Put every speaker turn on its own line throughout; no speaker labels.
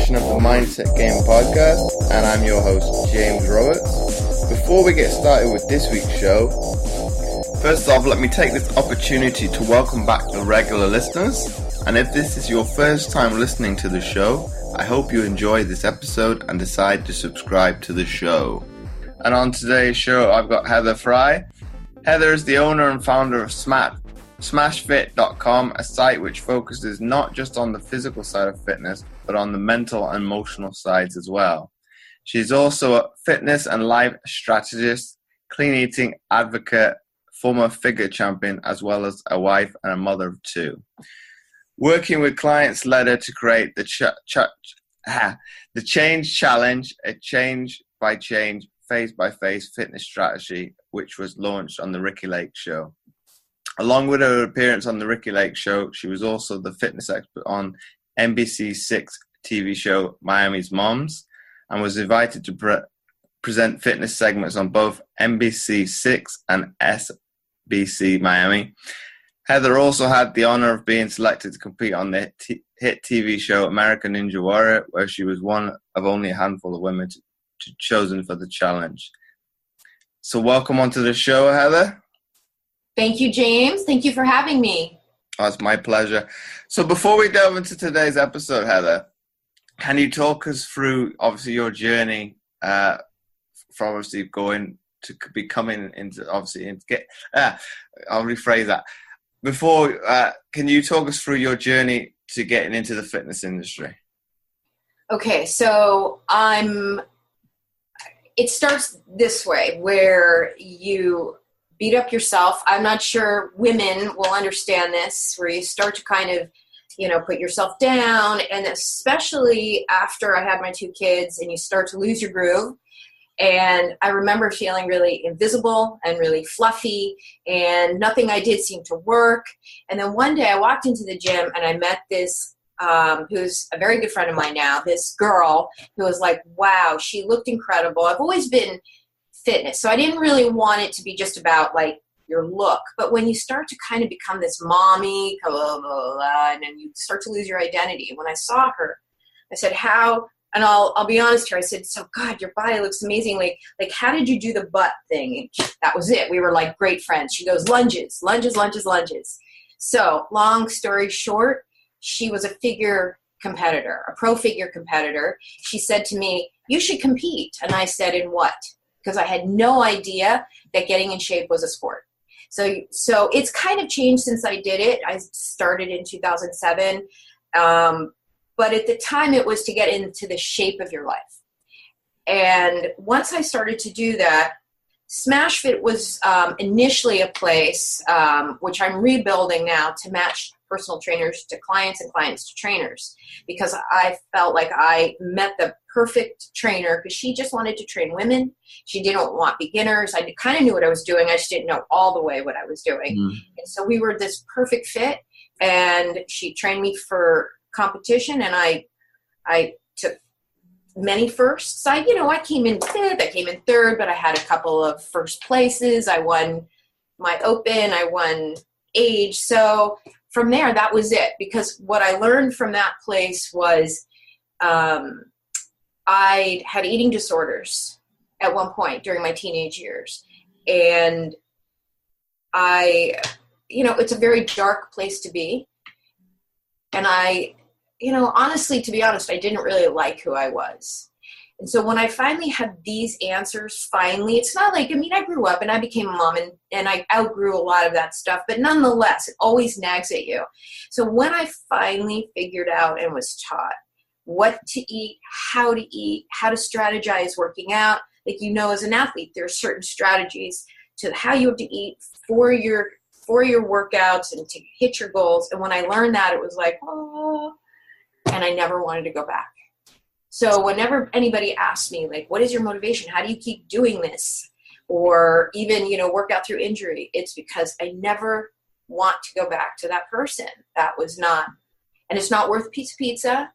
edition of the Mindset Game podcast, and I'm your host, James Roberts. Before we get started with this week's show, first off, let me take this opportunity to welcome back the regular listeners. And if this is your first time listening to the show, I hope you enjoy this episode and decide to subscribe to the show. And on today's show, I've got Heather Frey. Heather is the owner and founder of SmashFit.com, a site which focuses not just on the physical side of fitness, but on the mental and emotional sides as well. She's also a fitness and life strategist, clean eating advocate, former figure champion, as well as a wife and a mother of two. Working with clients led her to create the Change Challenge, a change by change, phase by phase fitness strategy, which was launched on the Ricki Lake Show. Along with her appearance on the Ricki Lake Show, she was also the fitness expert on NBC6 TV show Miami's Moms, and was invited to present fitness segments on both NBC6 and SBC Miami. Heather also had the honor of being selected to compete on the hit TV show American Ninja Warrior, where she was one of only a handful of women chosen for the challenge. So welcome onto the show, Heather.
Thank you, James. Thank you for having me.
Oh, it's my pleasure. So before we delve into today's episode, Heather, can you talk us through, obviously, your journey from obviously going to becoming into, obviously, I'll rephrase that. Before, can you talk us through your journey to getting into the fitness industry?
Okay, so it starts this way, where you beat up yourself. I'm not sure women will understand this, where you start to kind of, put yourself down, and especially after I had my two kids and you start to lose your groove. And I remember feeling really invisible and really fluffy, and nothing I did seemed to work. And then one day I walked into the gym and I met this, who's a very good friend of mine now, this girl who was like, wow, she looked incredible. I've always been fitness, so I didn't really want it to be just about like your look. But when you start to kind of become this mommy, blah, blah, blah, and then you start to lose your identity. And when I saw her, I said, how? And I'll be honest here. I said, so God, your body looks amazing. Like how did you do the butt thing? And that was it. We were like great friends. She goes, lunges, lunges, lunges, lunges. So long story short, she was a figure competitor, a pro figure competitor. She said to me, you should compete. And I said, in what? Because I had no idea that getting in shape was a sport. So it's kind of changed since I did it. I started in 2007. But at the time, it was to get into the shape of your life. And once I started to do that, SmashFit was initially a place, which I'm rebuilding now, to match personal trainers to clients and clients to trainers, because I felt like I met the perfect trainer, because she just wanted to train women. She didn't want beginners. I kind of knew what I was doing. I just didn't know all the way what I was doing. Mm. And so we were this perfect fit, and she trained me for competition, and I took many firsts. I came in fifth, I came in third, but I had a couple of first places. I won my open, I won age. So from there, that was it, because what I learned from that place was I had eating disorders at one point during my teenage years. And it's a very dark place to be. And honestly, to be honest, I didn't really like who I was. And so when I finally had these answers, it's not like, I grew up and I became a mom and I outgrew a lot of that stuff, but nonetheless, it always nags at you. So when I finally figured out and was taught what to eat, how to strategize working out, as an athlete, there are certain strategies to how you have to eat for your workouts and to hit your goals. And when I learned that, it was like, oh, and I never wanted to go back. So whenever anybody asks me, like, what is your motivation? How do you keep doing this? Or even, work out through injury, it's because I never want to go back to that person. That was not, and it's not worth a piece of pizza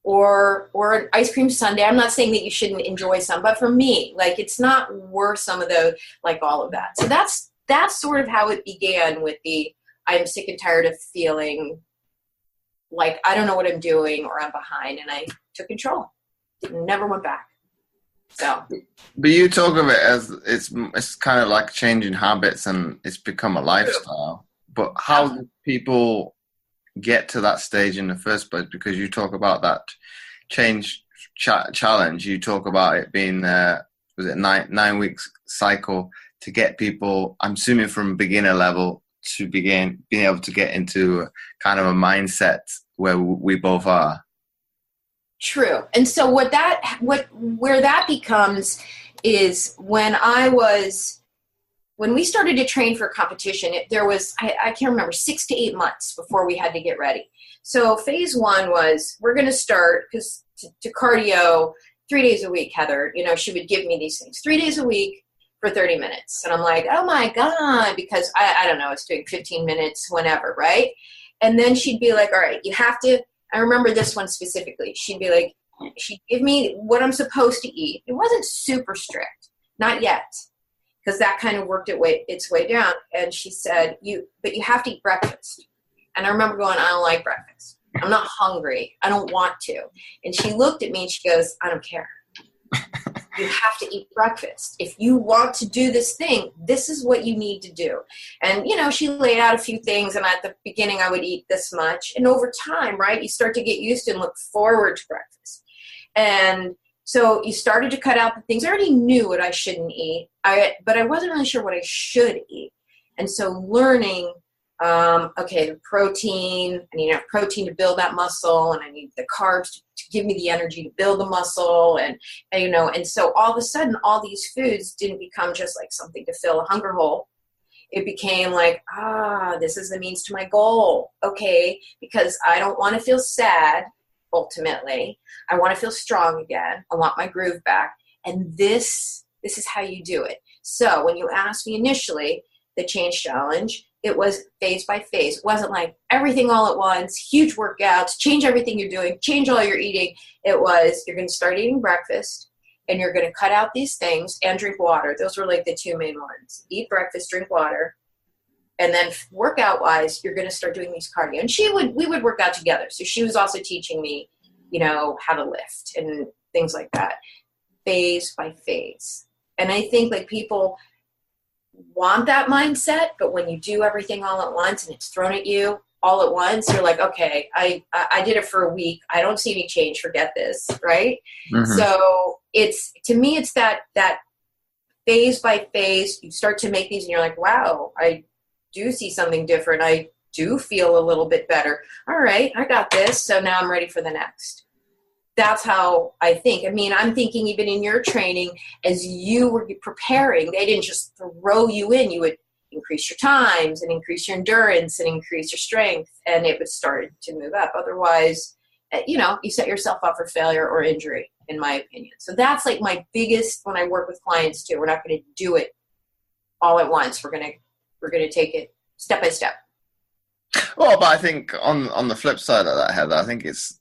or an ice cream sundae. I'm not saying that you shouldn't enjoy some, but for me, it's not worth some of those, all of that. So that's sort of how it began with the, I'm sick and tired of feeling like I don't know what I'm doing or I'm behind, and I took control. Never went back. So,
but you talk of it as it's kind of like changing habits and it's become a lifestyle. But how do people get to that stage in the first place? Because you talk about that change challenge. You talk about it being was it 9 weeks cycle to get people, I'm assuming from beginner level, to being able to get into kind of a mindset where we both are.
True. And so where that becomes is when we started to train for competition, there was, I can't remember, 6 to 8 months before we had to get ready. So phase one was, we're going to start to cardio 3 days a week, Heather. She would give me these things 3 days a week for 30 minutes. And I'm like, oh my God, because I don't know, it's doing 15 minutes whenever, right? And then she'd be like, all right, you have to, I remember this one specifically. She'd be like, she'd give me what I'm supposed to eat. It wasn't super strict, not yet, because that kind of worked its way down. And she said, but you have to eat breakfast. And I remember going, I don't like breakfast. I'm not hungry. I don't want to. And she looked at me and she goes, I don't care. You have to eat breakfast. If you want to do this thing, this is what you need to do. And, she laid out a few things. And at the beginning, I would eat this much. And over time, right, you start to get used to and look forward to breakfast. And so you started to cut out the things. I already knew what I shouldn't eat, but I wasn't really sure what I should eat. And so learning, okay, the protein, I need enough protein to build that muscle, and I need the carbs to give me the energy to build the muscle. And so all of a sudden, all these foods didn't become just like something to fill a hunger hole. It became like, this is the means to my goal. Okay, because I don't want to feel sad, ultimately. I want to feel strong again. I want my groove back. And this is how you do it. So when you asked me initially, the change challenge, it was phase by phase. It wasn't like everything all at once, huge workouts, change everything you're doing, change all your eating. It was, you're going to start eating breakfast, and you're going to cut out these things and drink water. Those were like the two main ones. Eat breakfast, drink water. And then workout wise, you're going to start doing these cardio. And we would work out together. So she was also teaching me, how to lift and things like that, phase by phase. And I think like people want that mindset, but when you do everything all at once and it's thrown at you all at once, you're like, okay, I did it for a week. I don't see any change. Forget this. Right. Mm-hmm. So to me, it's that phase by phase, you start to make these and you're like, wow, I do see something different. I do feel a little bit better. All right, I got this. So now I'm ready for the next. That's how I think. I mean, I'm thinking even in your training, as you were preparing, they didn't just throw you in. You would increase your times and increase your endurance and increase your strength, and it would start to move up. Otherwise, you set yourself up for failure or injury, in my opinion. So that's like my biggest, when I work with clients too, we're not going to do it all at once. We're going to take it step by step.
Well, but I think on the flip side of that, Heather, I think it's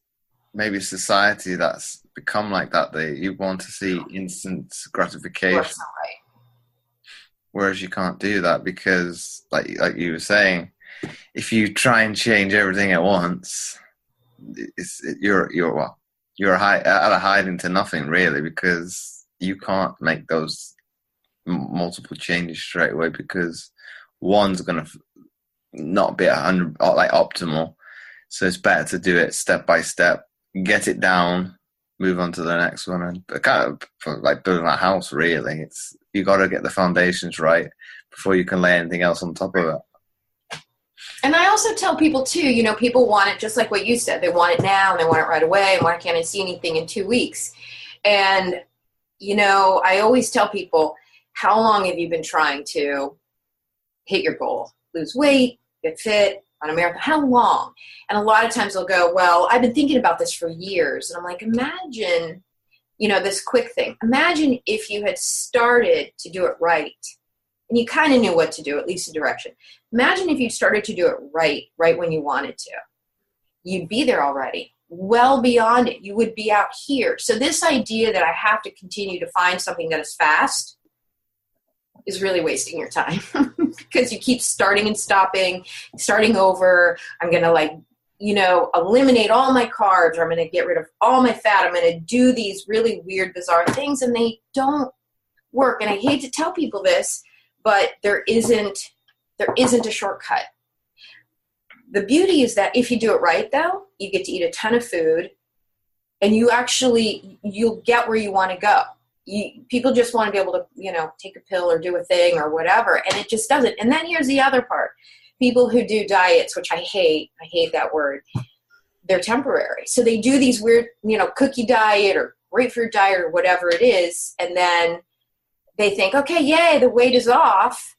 maybe society that's become like that. You want to see instant gratification.
That's not right.
Whereas you can't do that because, like you were saying, if you try and change everything at once, you're at a hiding to nothing really, because you can't make those multiple changes straight away because one's going to not be 100 like optimal. So it's better to do it step by step, get it down, move on to the next one, and kind of like building a house. Really, you got to get the foundations right before you can lay anything else on top of it.
And I also tell people too, people want it just like what you said. They want it now and they want it right away. And why can't I see anything in 2 weeks? And I always tell people, how long have you been trying to hit your goal? Lose weight, get fit, on a marathon? How long? And a lot of times they'll go, well, I've been thinking about this for years. And I'm like, imagine, this quick thing. Imagine if you had started to do it right and you kind of knew what to do, at least a direction. Imagine if you started to do it right when you wanted to. You'd be there already, well beyond it. You would be out here. So this idea that I have to continue to find something that is fast is really wasting your time because you keep starting and stopping, starting over. I'm going to eliminate all my carbs, or I'm going to get rid of all my fat. I'm going to do these really weird, bizarre things, and they don't work. And I hate to tell people this, but there isn't a shortcut. The beauty is that if you do it right, though, you get to eat a ton of food, and you'll get where you want to go. People just want to be able to, take a pill or do a thing or whatever, and it just doesn't. And then here's the other part. People who do diets, which I hate that word, they're temporary. So they do these weird, cookie diet or grapefruit diet or whatever it is, and then they think, okay, yay, the weight is off.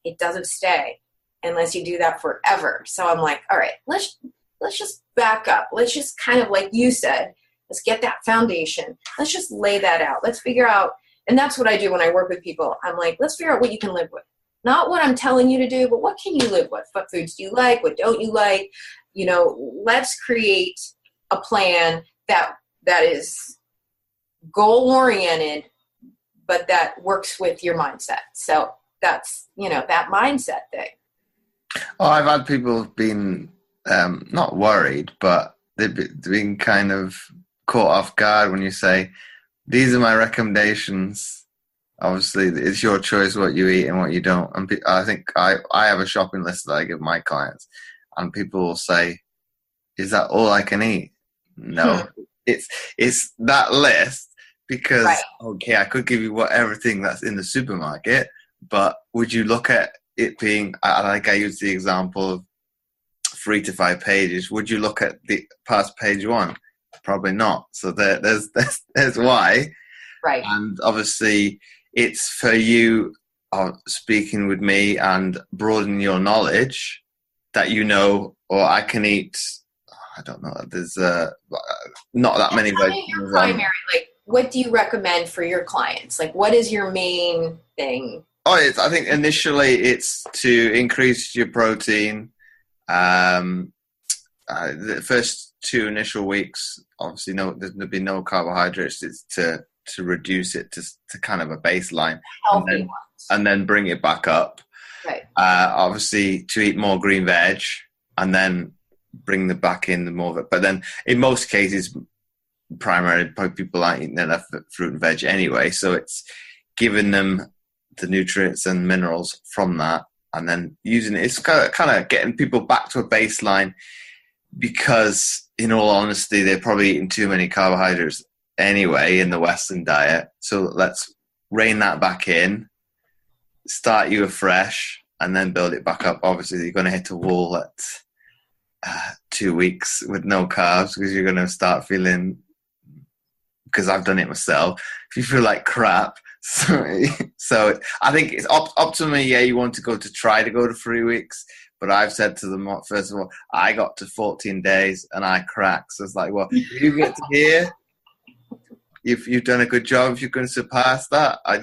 It doesn't stay unless you do that forever. So I'm like, all right, let's just back up. Let's just kind of, like you said, let's get that foundation. Let's just lay that out. Let's figure out, and that's what I do when I work with people. I'm like, let's figure out what you can live with. Not what I'm telling you to do, but what can you live with? What foods do you like? What don't you like? Let's create a plan that is goal-oriented, but that works with your mindset. So that's, that mindset thing.
Oh, I've had people been not worried, but they've been kind of caught off guard when you say, these are my recommendations. Obviously, it's your choice what you eat and what you don't. And I think I have a shopping list that I give my clients, and people will say, is that all I can eat? No, it's that list because, right. Okay, I could give you everything that's in the supermarket, but would you look at it being, like I use the example of 3 to 5 pages, would you look at the past page 1? Probably not. So there's why.
Right.
And obviously, it's for you speaking with me and broadening your knowledge that or I can eat, I don't know, there's not that many
your primary, like, what do you recommend for your clients? Like, what is your main thing?
I think initially it's to increase your protein. The first 2 initial weeks, obviously, there'll be no carbohydrates. It's to reduce it to kind of a baseline,
healthy ones,
and then bring it back up.
Right.
Obviously, to eat more green veg, and then bring the back in the more of it. But then, in most cases, primarily people aren't eating enough fruit and veg anyway, so it's giving them the nutrients and minerals from that, and then using it. It's kind of getting people back to a baseline, because in all honesty, they're probably eating too many carbohydrates anyway in the Western diet. So let's rein that back in, start you afresh, and then build it back up. Obviously, you're going to hit a wall at 2 weeks with no carbs, because you're going to start feeling, because I've done it myself, if you feel like crap. So I think it's optimally, you want to try to go to 3 weeks. But I've said to them, first of all, I got to 14 days and I cracked. So it's like, well, you get to here. If you've done a good job, if you're going to surpass that, I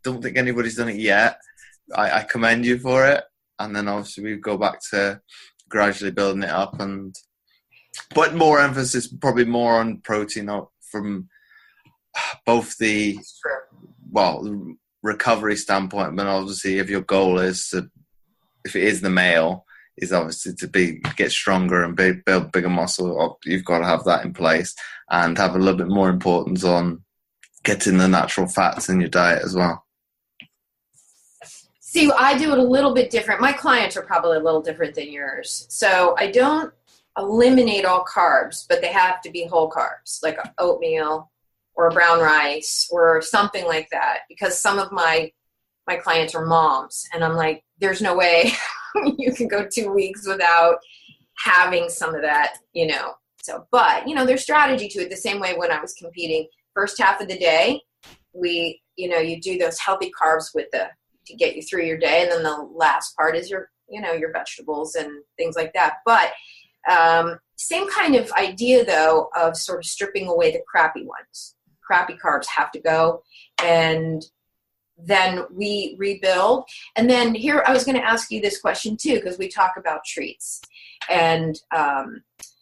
don't think anybody's done it yet. I commend you for it. And then obviously we go back to gradually building it up, but more emphasis probably more on protein from both the recovery standpoint, but obviously if your goal is to, if it is the male, is obviously to get stronger and build bigger muscle, you've got to have that in place, and have a little bit more importance on getting the natural fats in your diet as well.
See, I do it a little bit different. My clients are probably a little different than yours. So I don't eliminate all carbs, but they have to be whole carbs, like oatmeal or brown rice or something like that, because some of my clients are moms, and I'm like, there's no way you can go 2 weeks without having some of that, So, but, there's strategy to it. The same way when I was competing, first half of the day, you do those healthy carbs to get you through your day. And then the last part is your vegetables and things like that. But same kind of idea, though, of sort of stripping away the crappy ones. Crappy carbs have to go. And then we rebuild. And then here, I was going to ask you this question too, because we talk about treats. And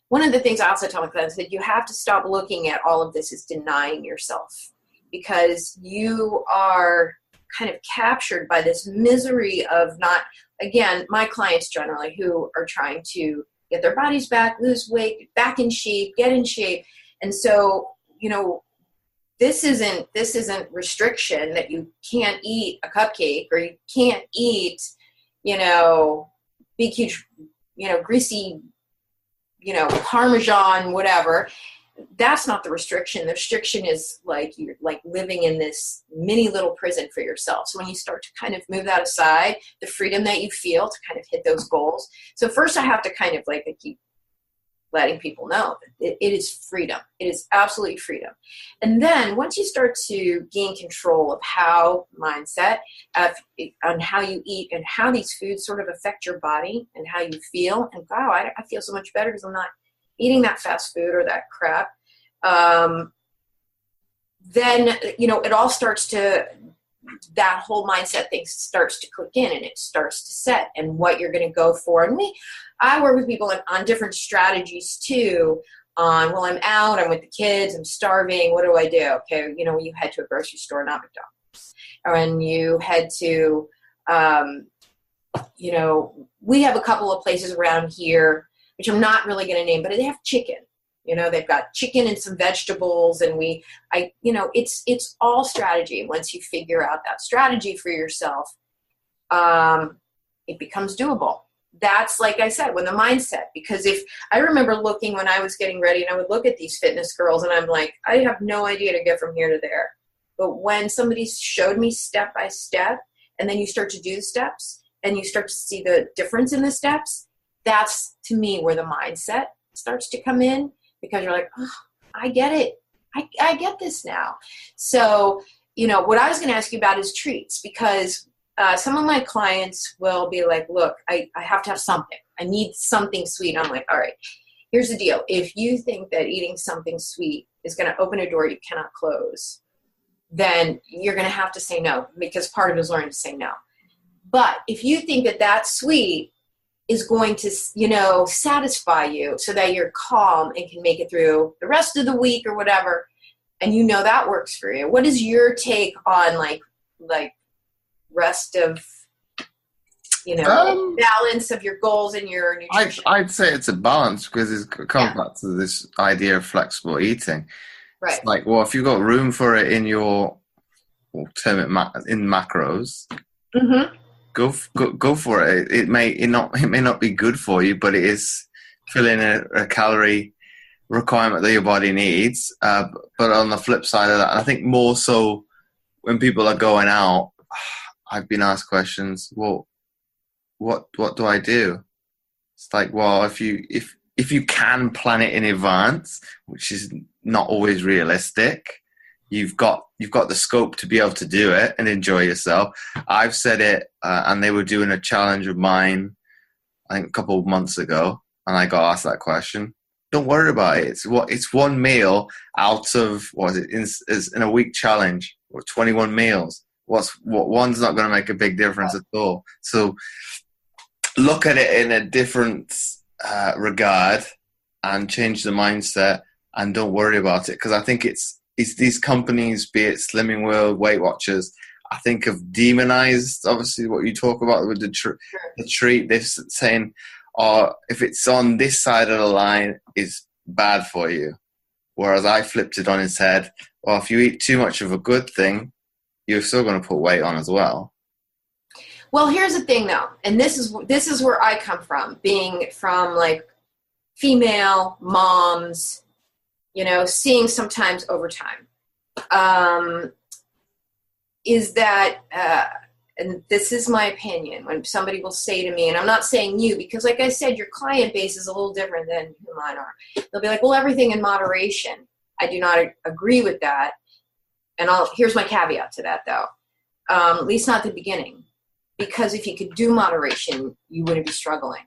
one of the things I also tell my clients is that you have to stop looking at all of this as denying yourself, because you are kind of captured by this misery of not, again, my clients generally who are trying to, get their bodies back, lose weight, back in shape, get in shape. And so, this isn't restriction that you can't eat a cupcake or you can't eat, big, huge, greasy, Parmesan, whatever. That's not the restriction. The restriction is like you're like living in this mini little prison for yourself. So when you start to kind of move that aside, the freedom that you feel to kind of hit those goals. So first I have to kind of I keep letting people know that it is freedom. It is absolutely freedom. And then once you start to gain control of how mindset, on how you eat and how these foods sort of affect your body and how you feel, and wow, I feel so much better because I'm not eating that fast food or that crap, then, it all starts to, that whole mindset thing starts to click in and it starts to set and what you're going to go for. And I work with people on different strategies too, well, I'm out, I'm with the kids, I'm starving, what do I do? Okay, you head to a grocery store, not McDonald's. And you head to, we have a couple of places around here, which I'm not really going to name, but they have chicken. They've got chicken and some vegetables, and it's all strategy. Once you figure out that strategy for yourself, it becomes doable. That's, like I said, when the mindset, because if I remember looking when I was getting ready and I would look at these fitness girls and I'm like, I have no idea to get from here to there. But when somebody showed me step by step, and then you start to do the steps and you start to see the difference in the steps, that's to me where the mindset starts to come in, because you're like, oh, I get it. I get this now. So, what I was going to ask you about is treats, because some of my clients will be like, look, I have to have something. I need something sweet. I'm like, all right, here's the deal. If you think that eating something sweet is going to open a door you cannot close, then you're going to have to say no, because part of it is learning to say no. But if you think that that sweet is going to, satisfy you so that you're calm and can make it through the rest of the week or whatever, and that works for you, what is your take on like rest of, balance of your goals and your nutrition?
I'd say it's a balance, because it comes back to this idea of flexible eating.
Right.
It's like, well, if you've got room for it in your, we'll term it in macros,
mm-hmm.
Go for it. It may not be good for you, but it is filling a calorie requirement that your body needs. But on the flip side of that, I think more so when people are going out, I've been asked questions. Well, what do I do? It's like, well, if you can plan it in advance, which is not always realistic, you've got the scope to be able to do it and enjoy yourself. I've said it, and they were doing a challenge of mine, I think a couple of months ago, and I got asked that question. Don't worry about it. It's one meal out of, what is it, in a week challenge, or 21 meals. One's not going to make a big difference at all. So look at it in a different regard and change the mindset, and don't worry about it, because I think it's these companies, be it Slimming World, Weight Watchers, I think have demonized, obviously, what you talk about with the treat. They're saying, if it's on this side of the line, it's bad for you. Whereas I flipped it on its head. Well, if you eat too much of a good thing, you're still going to put weight on as well.
Well, here's the thing, though, and this is where I come from, being from like female moms, seeing sometimes over time, is that, and this is my opinion, when somebody will say to me, and I'm not saying you, because like I said, your client base is a little different than who mine are. They'll be like, well, everything in moderation. I do not agree with that. And here's my caveat to that, though. At least not at the beginning. Because if you could do moderation, you wouldn't be struggling.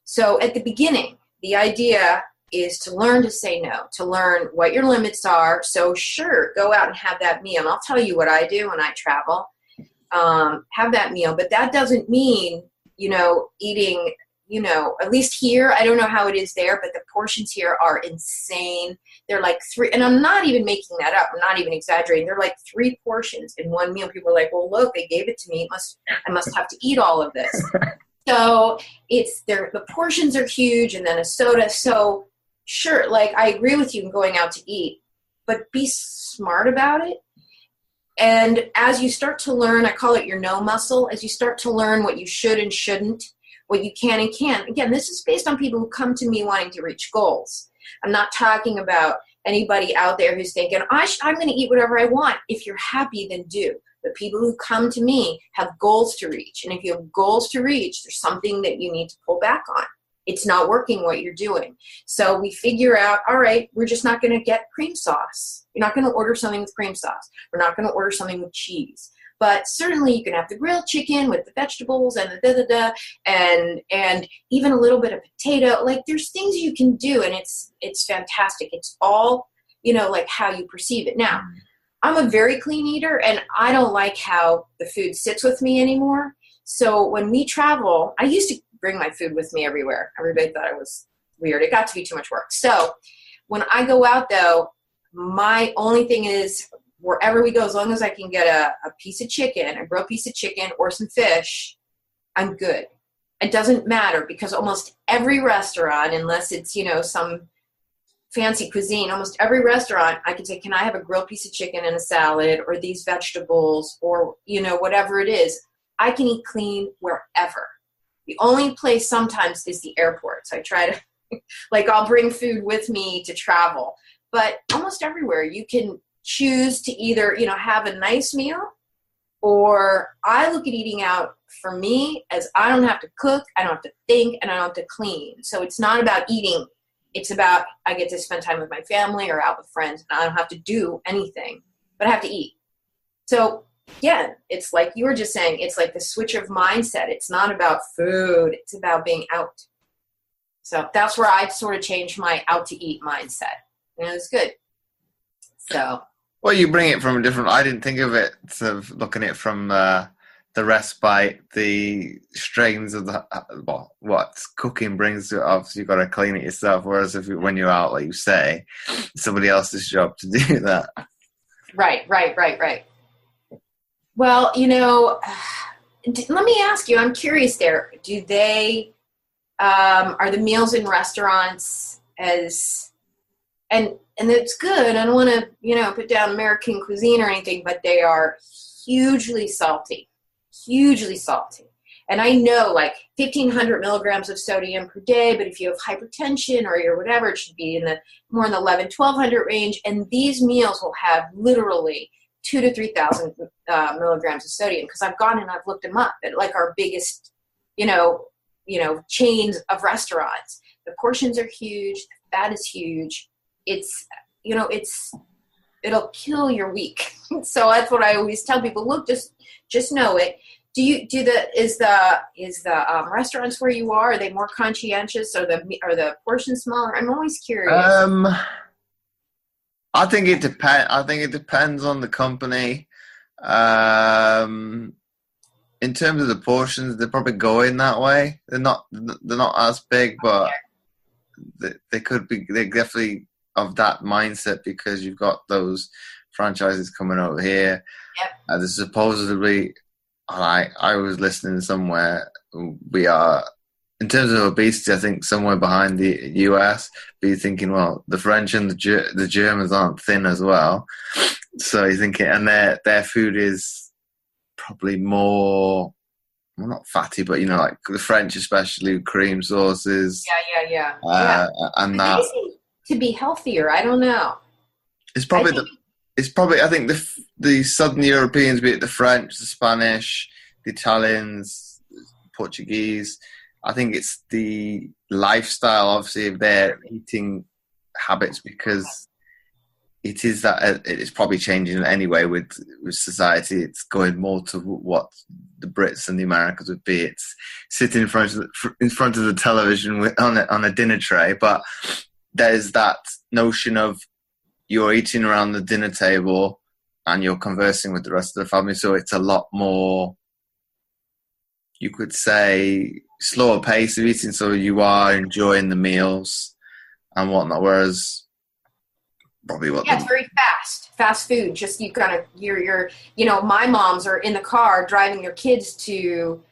So at the beginning, the idea is to learn to say no, to learn what your limits are. So sure, go out and have that meal. And I'll tell you what I do when I travel. Have that meal. But that doesn't mean, eating, at least here, I don't know how it is there, but the portions here are insane. They're like 3, and I'm not even making that up. I'm not even exaggerating. They're like 3 portions in one meal. People are like, well, look, they gave it to me. I must have to eat all of this. So the portions are huge, and then a soda. So sure, like I agree with you in going out to eat, but be smart about it. And as you start to learn, I call it your no muscle, as you start to learn what you should and shouldn't, what you can and can't. Again, this is based on people who come to me wanting to reach goals. I'm not talking about anybody out there who's thinking, I'm going to eat whatever I want. If you're happy, then do. But people who come to me have goals to reach. And if you have goals to reach, there's something that you need to pull back on. It's not working what you're doing. So we figure out, all right, we're just not going to get cream sauce. You're not going to order something with cream sauce. We're not going to order something with cheese. But certainly you can have the grilled chicken with the vegetables and the da-da-da and even a little bit of potato. Like there's things you can do, and it's fantastic. It's all, like how you perceive it. Now, I'm a very clean eater, and I don't like how the food sits with me anymore. So when we travel, I used to bring my food with me everywhere. Everybody thought it was weird. It got to be too much work. So when I go out, though, my only thing is wherever we go, as long as I can get a piece of chicken, a grilled piece of chicken or some fish, I'm good. It doesn't matter because almost every restaurant, unless it's, some fancy cuisine, almost every restaurant, I can say, can I have a grilled piece of chicken and a salad or these vegetables or, whatever it is. I can eat clean wherever. The only place sometimes is the airport. So I try to, I'll bring food with me to travel. But almost everywhere you can choose to either, have a nice meal, or I look at eating out for me as I don't have to cook, I don't have to think, and I don't have to clean. So it's not about eating. It's about I get to spend time with my family or out with friends, and I don't have to do anything, but I have to eat. So again, it's like you were just saying, it's like the switch of mindset. It's not about food. It's about being out. So that's where I sort of changed my out to eat mindset. And it was good. So.
Well, you bring it from a different, I didn't think of it, sort of looking at it from the respite, the strains of what cooking brings to it. Obviously, you've got to clean it yourself. Whereas when you're out, like you say, it's somebody else's job to do that.
Right. Well, let me ask you, I'm curious there. Do they, are the meals in restaurants and it's good. I don't want to, put down American cuisine or anything, but they are hugely salty. And I know 1,500 milligrams of sodium per day, but if you have hypertension or your whatever, it should be more in the 1,100 range. And these meals will have literally 2,000 to 3,000 milligrams of sodium, because I've gone and I've looked them up at our biggest, chains of restaurants. The portions are huge. The fat is huge. It's, it'll kill your week. So that's what I always tell people. Look, just know it. Is the restaurants where you are they more conscientious, or the portions smaller? I'm always curious.
I think it depends. I think it depends on the company. In terms of the portions, they're probably going that way. They're not as big, but they could be. They're definitely of that mindset because you've got those franchises coming over here.
Yep.
There's supposedly, I was listening somewhere, we are, in terms of obesity, I think somewhere behind the US, but you're thinking, well, the French and the Germans aren't thin as well. So you're thinking, and their food is probably more, well, not fatty, but, like the French especially, cream sauces.
Yeah.
And
that. They seem to be healthier. I don't know.
It's probably, I think the Southern Europeans, be it the French, the Spanish, the Italians, Portuguese, I think it's the lifestyle, obviously, of their eating habits, because it is that it's probably changing anyway with society. It's going more to what the Brits and the Americans would be. It's sitting in front of the television on a dinner tray, but there's that notion of you're eating around the dinner table and you're conversing with the rest of the family. So it's a lot more, you could say, slower pace of eating. So you are enjoying the meals and whatnot. Whereas probably
it's very fast food. Just you gotta, my moms are in the car driving their kids to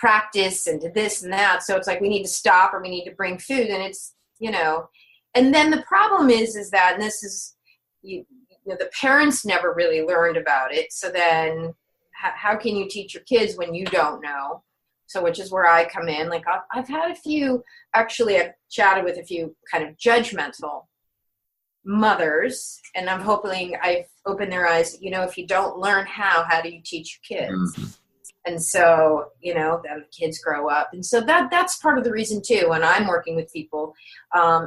practice and to this and that. So it's like we need to stop or we need to bring food, and it's, and then the problem is that, and this is, the parents never really learned about it. So then how can you teach your kids when you don't know? So which is where I come in. Like I've had I've chatted with a few kind of judgmental mothers, and I'm hoping I've opened their eyes. If you don't learn how do you teach your kids? Mm-hmm. And so, then kids grow up. And so that's part of the reason too, when I'm working with people,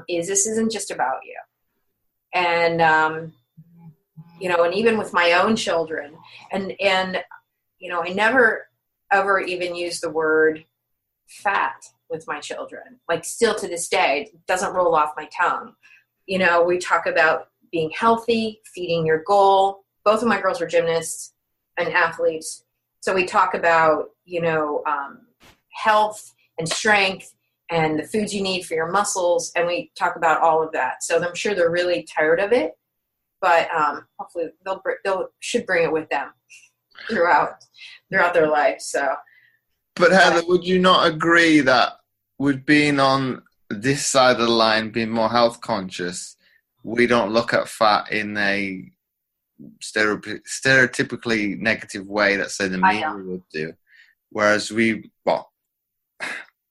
is this isn't just about you. And, and even with my own children and, I never ever even use the word fat with my children. Like still to this day, it doesn't roll off my tongue. We talk about being healthy, feeding your goal. Both of my girls are gymnasts and athletes. So we talk about, health and strength and the foods you need for your muscles. And we talk about all of that. So I'm sure they're really tired of it, but hopefully they'll should bring it with them throughout their life. So,
but Heather, would you not agree that with being on this side of the line, being more health conscious, we don't look at fat in a stereotypically negative way that say the media would do, whereas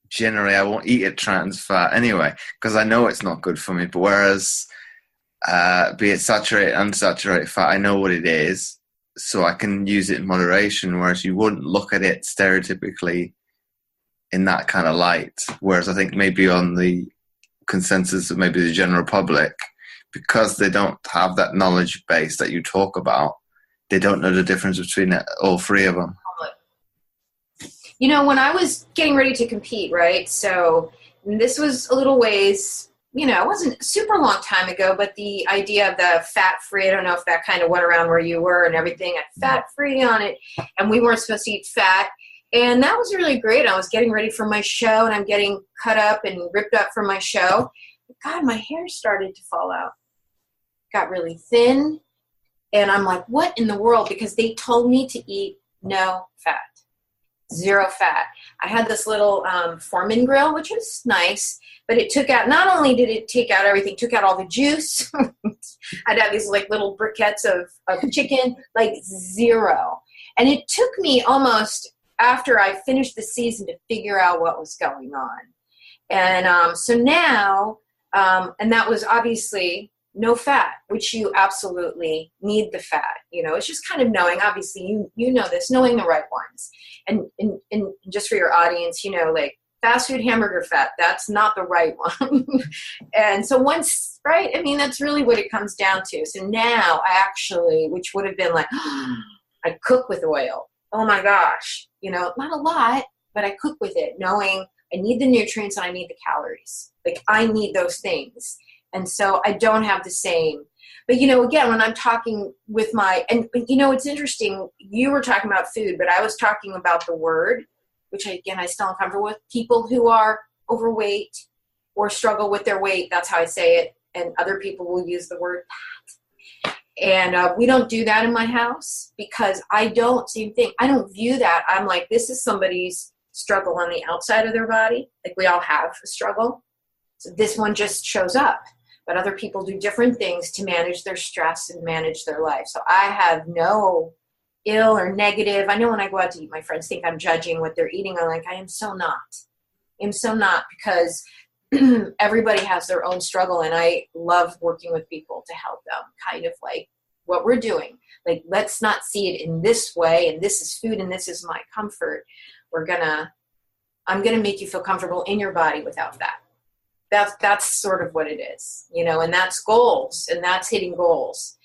generally I won't eat a trans fat anyway because I know it's not good for me, but whereas be it saturated, unsaturated fat, I know what it is, so I can use it in moderation, whereas you wouldn't look at it stereotypically in that kind of light. Whereas I think maybe on the consensus of maybe the general public, because they don't have that knowledge base that you talk about, they don't know the difference between all three of them.
When I was getting ready to compete, right? So this was a little ways, it wasn't a super long time ago, but the idea of the fat-free, I don't know if that kind of went around where you were and everything, had fat-free on it, and we weren't supposed to eat fat. And that was really great. I was getting ready for my show, and I'm getting cut up and ripped up for my show. God, my hair started to fall out. Got really thin, and I'm like, what in the world? Because they told me to eat no fat, 0 fat. I had this little Foreman grill, which was nice, but it took out, not only did it take out everything, took out all the juice. I'd have these like little briquettes of chicken, like 0. And it took me almost after I finished the season to figure out what was going on. And so now, and that was obviously no fat, which you absolutely need the fat. It's just kind of knowing, obviously you know this, knowing the right ones. And just for your audience, like fast food hamburger fat, that's not the right one. And so once, right, that's really what it comes down to. So now I actually, which would have been like, I cook with oil. Oh my gosh, not a lot, but I cook with it, knowing I need the nutrients and I need the calories. Like I need those things. And so I don't have the same. But, again, when I'm talking with it's interesting. You were talking about food, but I was talking about the word, which I still am comfortable with. People who are overweight or struggle with their weight, that's how I say it. And other people will use the word fat. And we don't do that in my house because same thing. I don't view that. I'm like, this is somebody's struggle on the outside of their body. Like we all have a struggle. So this one just shows up. But other people do different things to manage their stress and manage their life. So I have no ill or negative. I know when I go out to eat, my friends think I'm judging what they're eating. I'm like, I am so not. Because everybody has their own struggle. And I love working with people to help them, kind of like what we're doing. Like, let's not see it in this way. And this is food and this is my comfort. I'm going to make you feel comfortable in your body without that. That's sort of what it is, and that's goals, and that's hitting goals.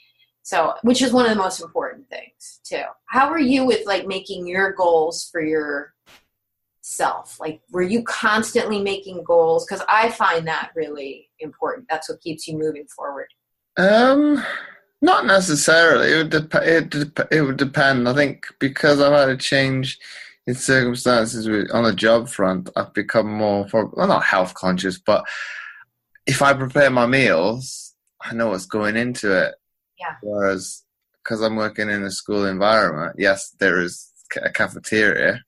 So, which is one of the most important things too. How are you with like making your goals for yourself? Like, were you constantly making goals? Because I find that really important. That's what keeps you moving forward.
Not necessarily. It would depend. I think because I've had a change in circumstances on the job front, I've become more, not health conscious, but if I prepare my meals, I know what's going into it.
Yeah.
Whereas, because I'm working in a school environment, yes, there is a cafeteria,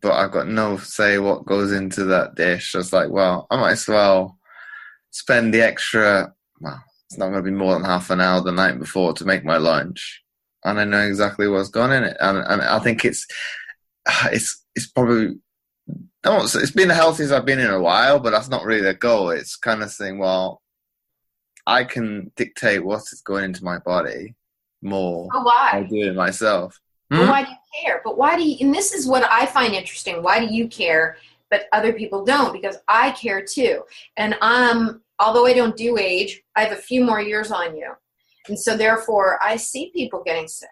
but I've got no say what goes into that dish. I was like, well, I might as well spend the extra, well, it's not going to be more than half an hour the night before to make my lunch. And I know exactly what's gone in it. And I think it's probably, it's been the healthiest I've been in a while, but that's not really the goal. It's kind of saying, well, I can dictate what is going into my body more.
Oh, why?
I do it myself.
But why do you care? But why do you, and this is what I find interesting. Why do you care, but other people don't? Because I care too. And although I don't do age, I have a few more years on you. And so therefore I see people getting sick,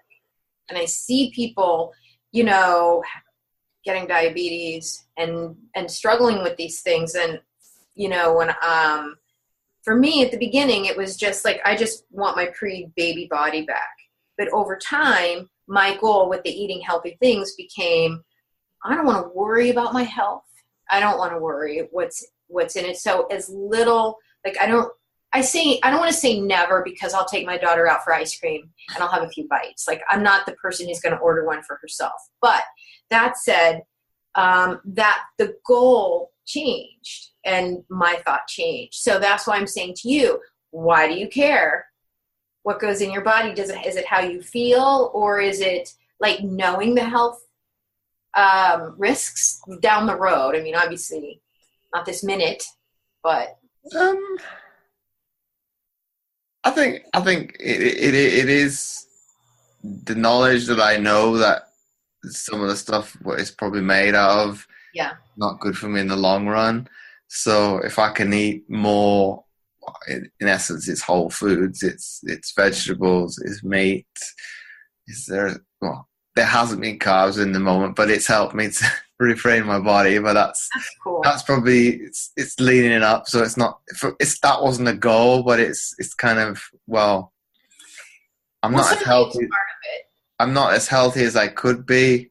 and I see people, you know, getting diabetes and struggling with these things. And, you know, when, for me at the beginning, it was just like, I just want my pre-baby body back. But over time, my goal with the eating healthy things became, I don't want to worry about my health. I don't want to worry what's in it. So as little, like, I don't want to say never, because I'll take my daughter out for ice cream and I'll have a few bites. Like, I'm not the person who's going to order one for herself. But that said, that the goal changed and my thought changed. So that's why I'm saying to you, why do you care what goes in your body? Is it how you feel, or is it like knowing the health risks down the road? I mean, obviously not this minute, but
I think it is the knowledge that I know that some of the stuff what it's probably made out of, not good for me in the long run. So if I can eat more, in essence, it's whole foods, it's vegetables, it's meat. There hasn't been carbs in the moment, but it's helped me to refrain my body. But that's cool. That's probably it's leaning it up. So it's not. That wasn't a goal, but it's kind of, well, I'm not as healthy. I'm not as healthy as I could be.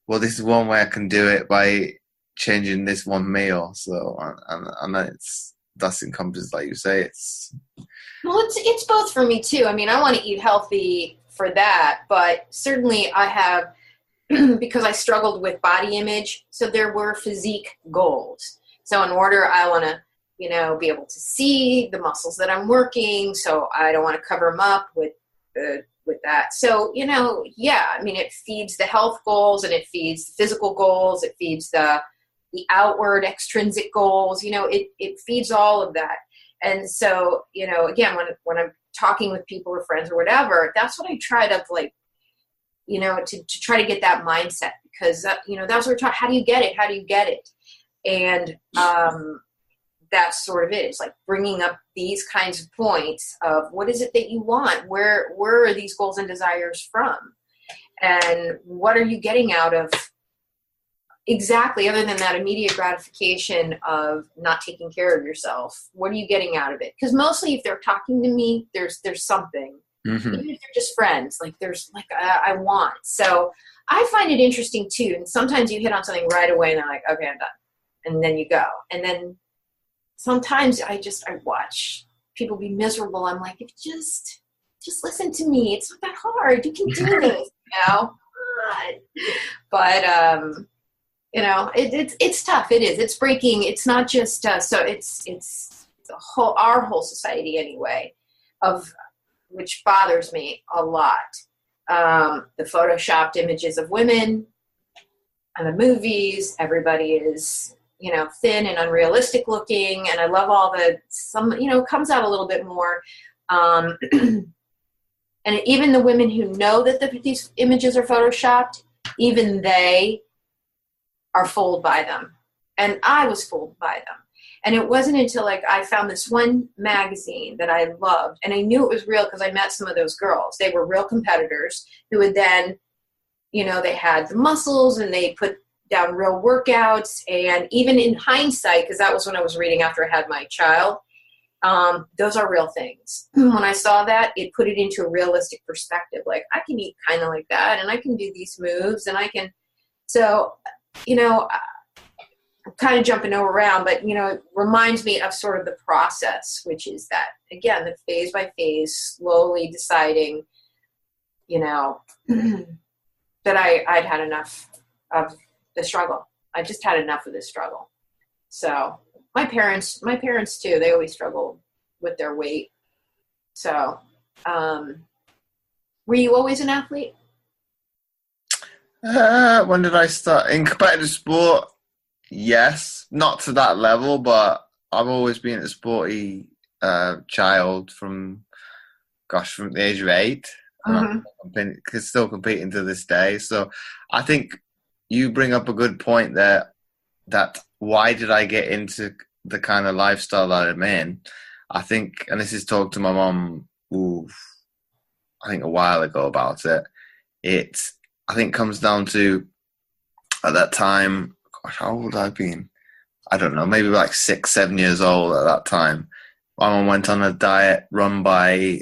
Well, this is one way I can do it by changing this one meal. So and that's encompasses, like you say, it's
both for me too. I mean, I want to eat healthy for that, but certainly I have, because I struggled with body image, so there were physique goals. So in order, I want to, you know, be able to see the muscles that I'm working, so I don't want to cover them up with that. So, you know, I mean, it feeds the health goals, and it feeds the physical goals, it feeds the outward extrinsic goals, you know, it feeds all of that. And so, you know, again, when I'm talking with people or friends or whatever, that's what I try to, like, you know, to try to get that mindset, because, you know, that's what we're talking, how do you get it? And that's sort of it. It's like bringing up these kinds of points of what is it that you want? Where are these goals and desires from? And what are you getting out of exactly, other than that immediate gratification of not taking care of yourself? What are you getting out of it? Because mostly if they're talking to me, there's something. Mm-hmm. Even if they're just friends, like there's like I want. So I find it interesting too. And sometimes you hit on something right away and they're like, okay, I'm done. And then you go. And then sometimes I watch people be miserable. I'm like, just listen to me. It's not that hard. You can do this, you know? But you know, it's tough. It is. It's breaking. It's not just so. It's our whole society anyway, of which bothers me a lot. The photoshopped images of women and the movies. Everybody is, you know, thin and unrealistic looking, and I love all some, you know, comes out a little bit more. And even the women who know that these images are photoshopped, even they are fooled by them. And I was fooled by them. And it wasn't until like I found this one magazine that I loved, and I knew it was real because I met some of those girls. They were real competitors who would then, you know, they had the muscles and they put down real workouts. And even in hindsight, because that was when I was reading after I had my child, those are real things. When I saw that, it put it into a realistic perspective. Like, I can eat kind of like that, and I can do these moves, and I can. So, you know, I'm kind of jumping around, but, you know, it reminds me of sort of the process, which is that, again, the phase by phase, slowly deciding, you know, that I'd had enough of the struggle. I just had enough of this struggle. So my parents too, they always struggled with their weight. So, were you always an athlete?
When did I start? In competitive sport, yes. Not to that level, but I've always been a sporty child from the age of 8. And I'm still competing to this day. So I think you bring up a good point there, that why did I get into the kind of lifestyle that I'm in? I think, and this is talked to my mom, I think a while ago about it. I think comes down to, at that time, gosh, how old I've been? I don't know, maybe like 6, 7 years old at that time. My mom went on a diet run by,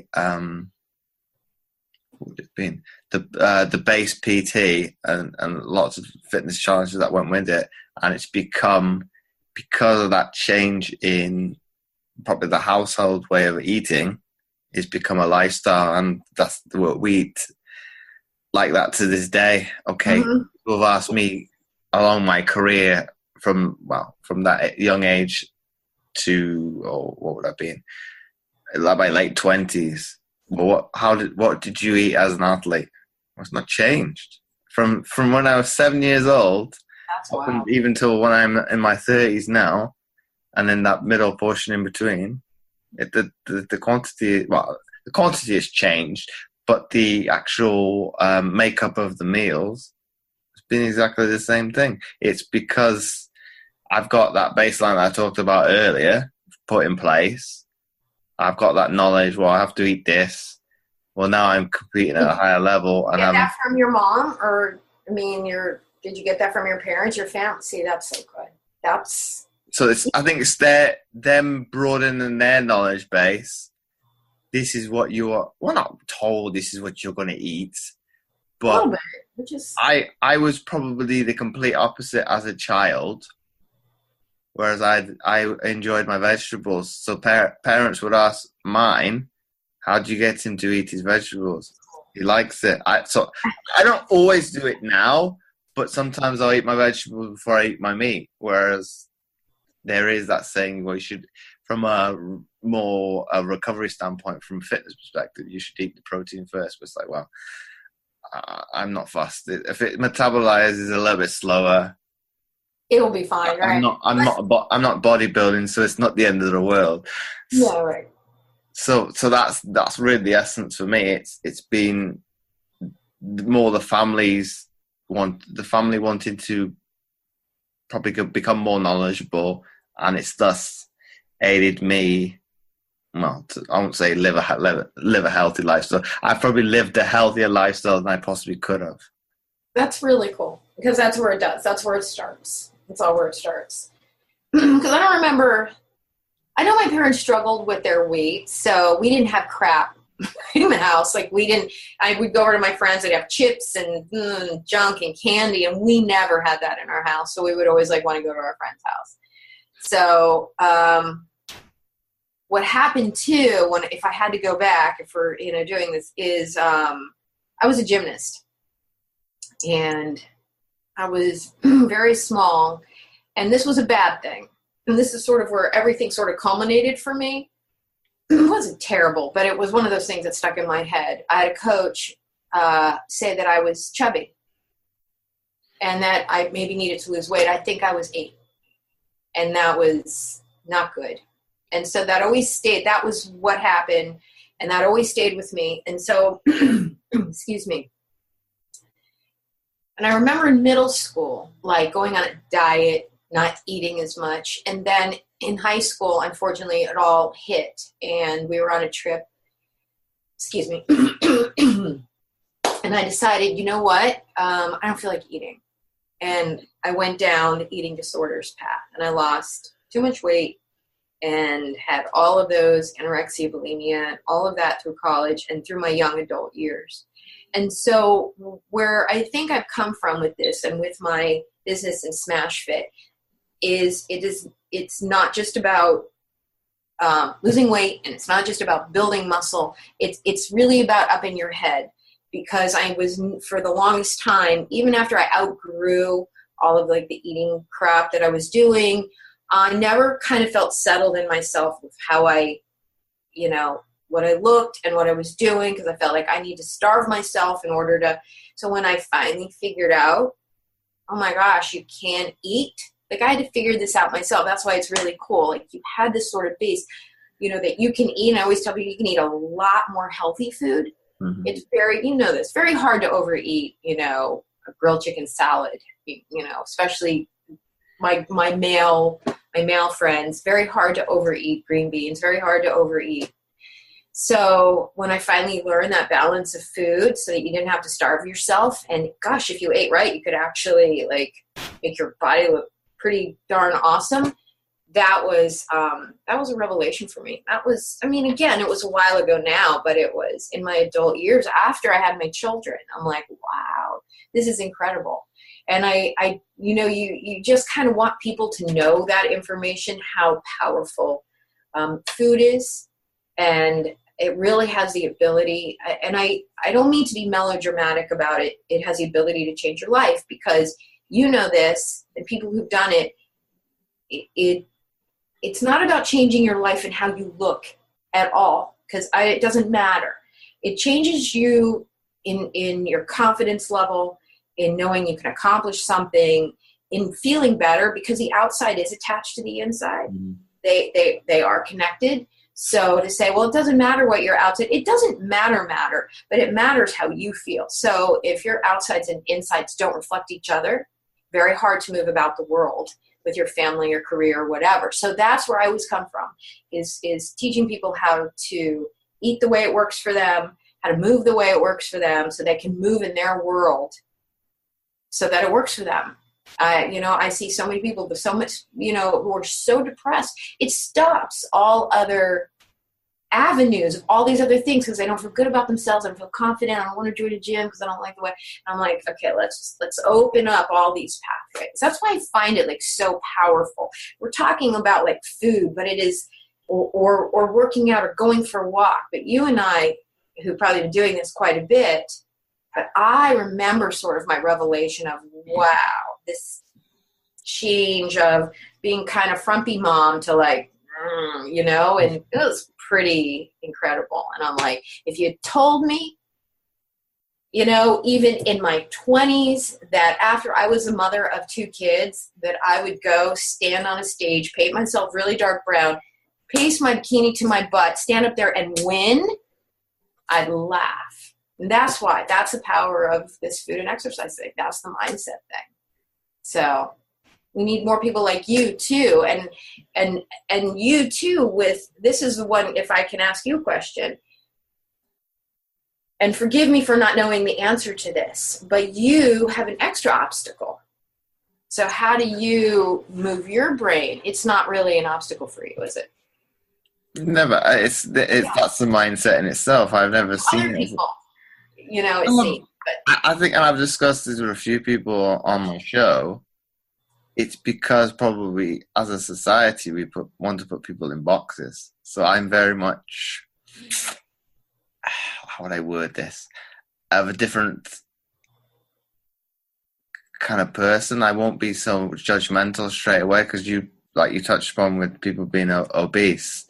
what would it have been? The base PT and lots of fitness challenges that went with it. And it's become, because of that change in probably the household way of eating, it's become a lifestyle. And that's what we eat like that to this day. Okay, people have asked me along my career from that young age to, what would I be in? Like my late 20s. Well, what did you eat as an athlete? It's not changed from when I was 7 years old.
That's wild.
Even till when I'm in my 30s now, and then that middle portion in between. The quantity, the quantity has changed, but the actual makeup of the meals has been exactly the same thing. It's because I've got that baseline that I talked about earlier put in place. I've got that knowledge. Well, I have to eat this. Well, now I'm competing at a higher level.
Did you get that from your mom, or did you get that from your parents, your family? See, that's so good. So
I think it's them broadening their knowledge base. This is what you are. Well, not told. This is what you're going to eat. But
a little bit, which is.
I was probably the complete opposite as a child. Whereas I enjoyed my vegetables. So parents would ask mine, how do you get him to eat his vegetables? He likes it. I don't always do it now, but sometimes I'll eat my vegetables before I eat my meat. Whereas there is that saying where you should, from a recovery standpoint, from a fitness perspective, you should eat the protein first. But it's like, well, I'm not fussed. If it metabolizes a little bit slower,
it'll be fine, right?
I'm not bodybuilding, so it's not the end of the world.
Yeah, right.
So that's really the essence for me. It's been more the family wanting to probably become more knowledgeable, and it's thus aided me. Well, I won't say live a healthy lifestyle. I've probably lived a healthier lifestyle than I possibly could have.
That's really cool, because that's where it does. That's where it starts. That's all where it starts. Because I don't remember. I know my parents struggled with their weight, so we didn't have crap in the house. Like I would go over to my friends, they'd have chips and junk and candy, and we never had that in our house. So we would always want to go to our friend's house. So what happened too, if I had to go back, if we're doing this, is I was a gymnast, and I was very small, and this was a bad thing. And this is sort of where everything sort of culminated for me. It wasn't terrible, but it was one of those things that stuck in my head. I had a coach say that I was chubby and that I maybe needed to lose weight. I think I was 8, and that was not good. And so that always stayed. That was what happened, and that always stayed with me. And so, excuse me. And I remember in middle school, going on a diet, not eating as much. And then in high school, unfortunately, it all hit. And we were on a trip. Excuse me. And I decided, you know what? I don't feel like eating. And I went down the eating disorders path. And I lost too much weight and had all of those anorexia, bulimia, all of that through college and through my young adult years. And so where I think I've come from with this and with my business and Smash Fit it's not just about losing weight, and it's not just about building muscle. It's really about up in your head, because I was, for the longest time, even after I outgrew all of like the eating crap that I was doing. I never kind of felt settled in myself with how I, you know, what I looked and what I was doing, because I felt like I need to starve myself in order to. So when I finally figured out, oh my gosh, you can't eat. Like I had to figure this out myself. That's why it's really cool. Like you had this sort of base, you know, that you can eat. And I always tell people you can eat a lot more healthy food. Mm-hmm. It's very, you know, this very hard to overeat, you know, a grilled chicken salad, you know, especially my male friends, very hard to overeat green beans, very hard to overeat. So when I finally learned that balance of food so that you didn't have to starve yourself, and gosh, if you ate right, you could actually like make your body look pretty darn awesome. That was a revelation for me. That was, I mean, again, it was a while ago now, but it was in my adult years after I had my children. I'm like, wow, this is incredible. And I you know, you just kind of want people to know that information, how powerful food is. And it really has the ability, and I don't mean to be melodramatic about it. It has the ability to change your life, because you know this, and people who've done it, it's not about changing your life and how you look at all, because it doesn't matter. It changes you in your confidence level, in knowing you can accomplish something, in feeling better, because the outside is attached to the inside. Mm-hmm. They are connected. So to say, well, it doesn't matter what your outside, it doesn't matter, but it matters how you feel. So if your outsides and insides don't reflect each other, very hard to move about the world with your family or career or whatever. So that's where I always come from, is teaching people how to eat the way it works for them, how to move the way it works for them, so they can move in their world so that it works for them. You know, I see so many people with so much, you know, who are so depressed. It stops all other avenues of all these other things, because they don't feel good about themselves. I don't feel confident. I don't want to join a gym because I don't like the way. And I'm like, okay, let's open up all these pathways. That's why I find it like so powerful. We're talking about like food, but it is, or working out or going for a walk. But you and I, who probably been doing this quite a bit, but I remember sort of my revelation of, wow, this change of being kind of frumpy mom to like, you know, and it was pretty incredible. And I'm like, if you had told me, you know, even in my 20s, that after I was a mother of 2 kids, that I would go stand on a stage, paint myself really dark brown, paste my bikini to my butt, stand up there and win, I'd laugh. And that's why. That's the power of this food and exercise thing. That's the mindset thing. So we need more people like you too. And you too with, this is the one, if I can ask you a question, and forgive me for not knowing the answer to this, but you have an extra obstacle. So how do you move your brain? It's not really an obstacle for you, is it?
Never. That's the mindset in itself. I've never seen it.
You know, it seems. But
I think, and I've discussed this with a few people on my show, it's because probably as a society we want to put people in boxes. So I'm very much, how would I word this? Of a different kind of person. I won't be so judgmental straight away, because you touched upon with people being obese.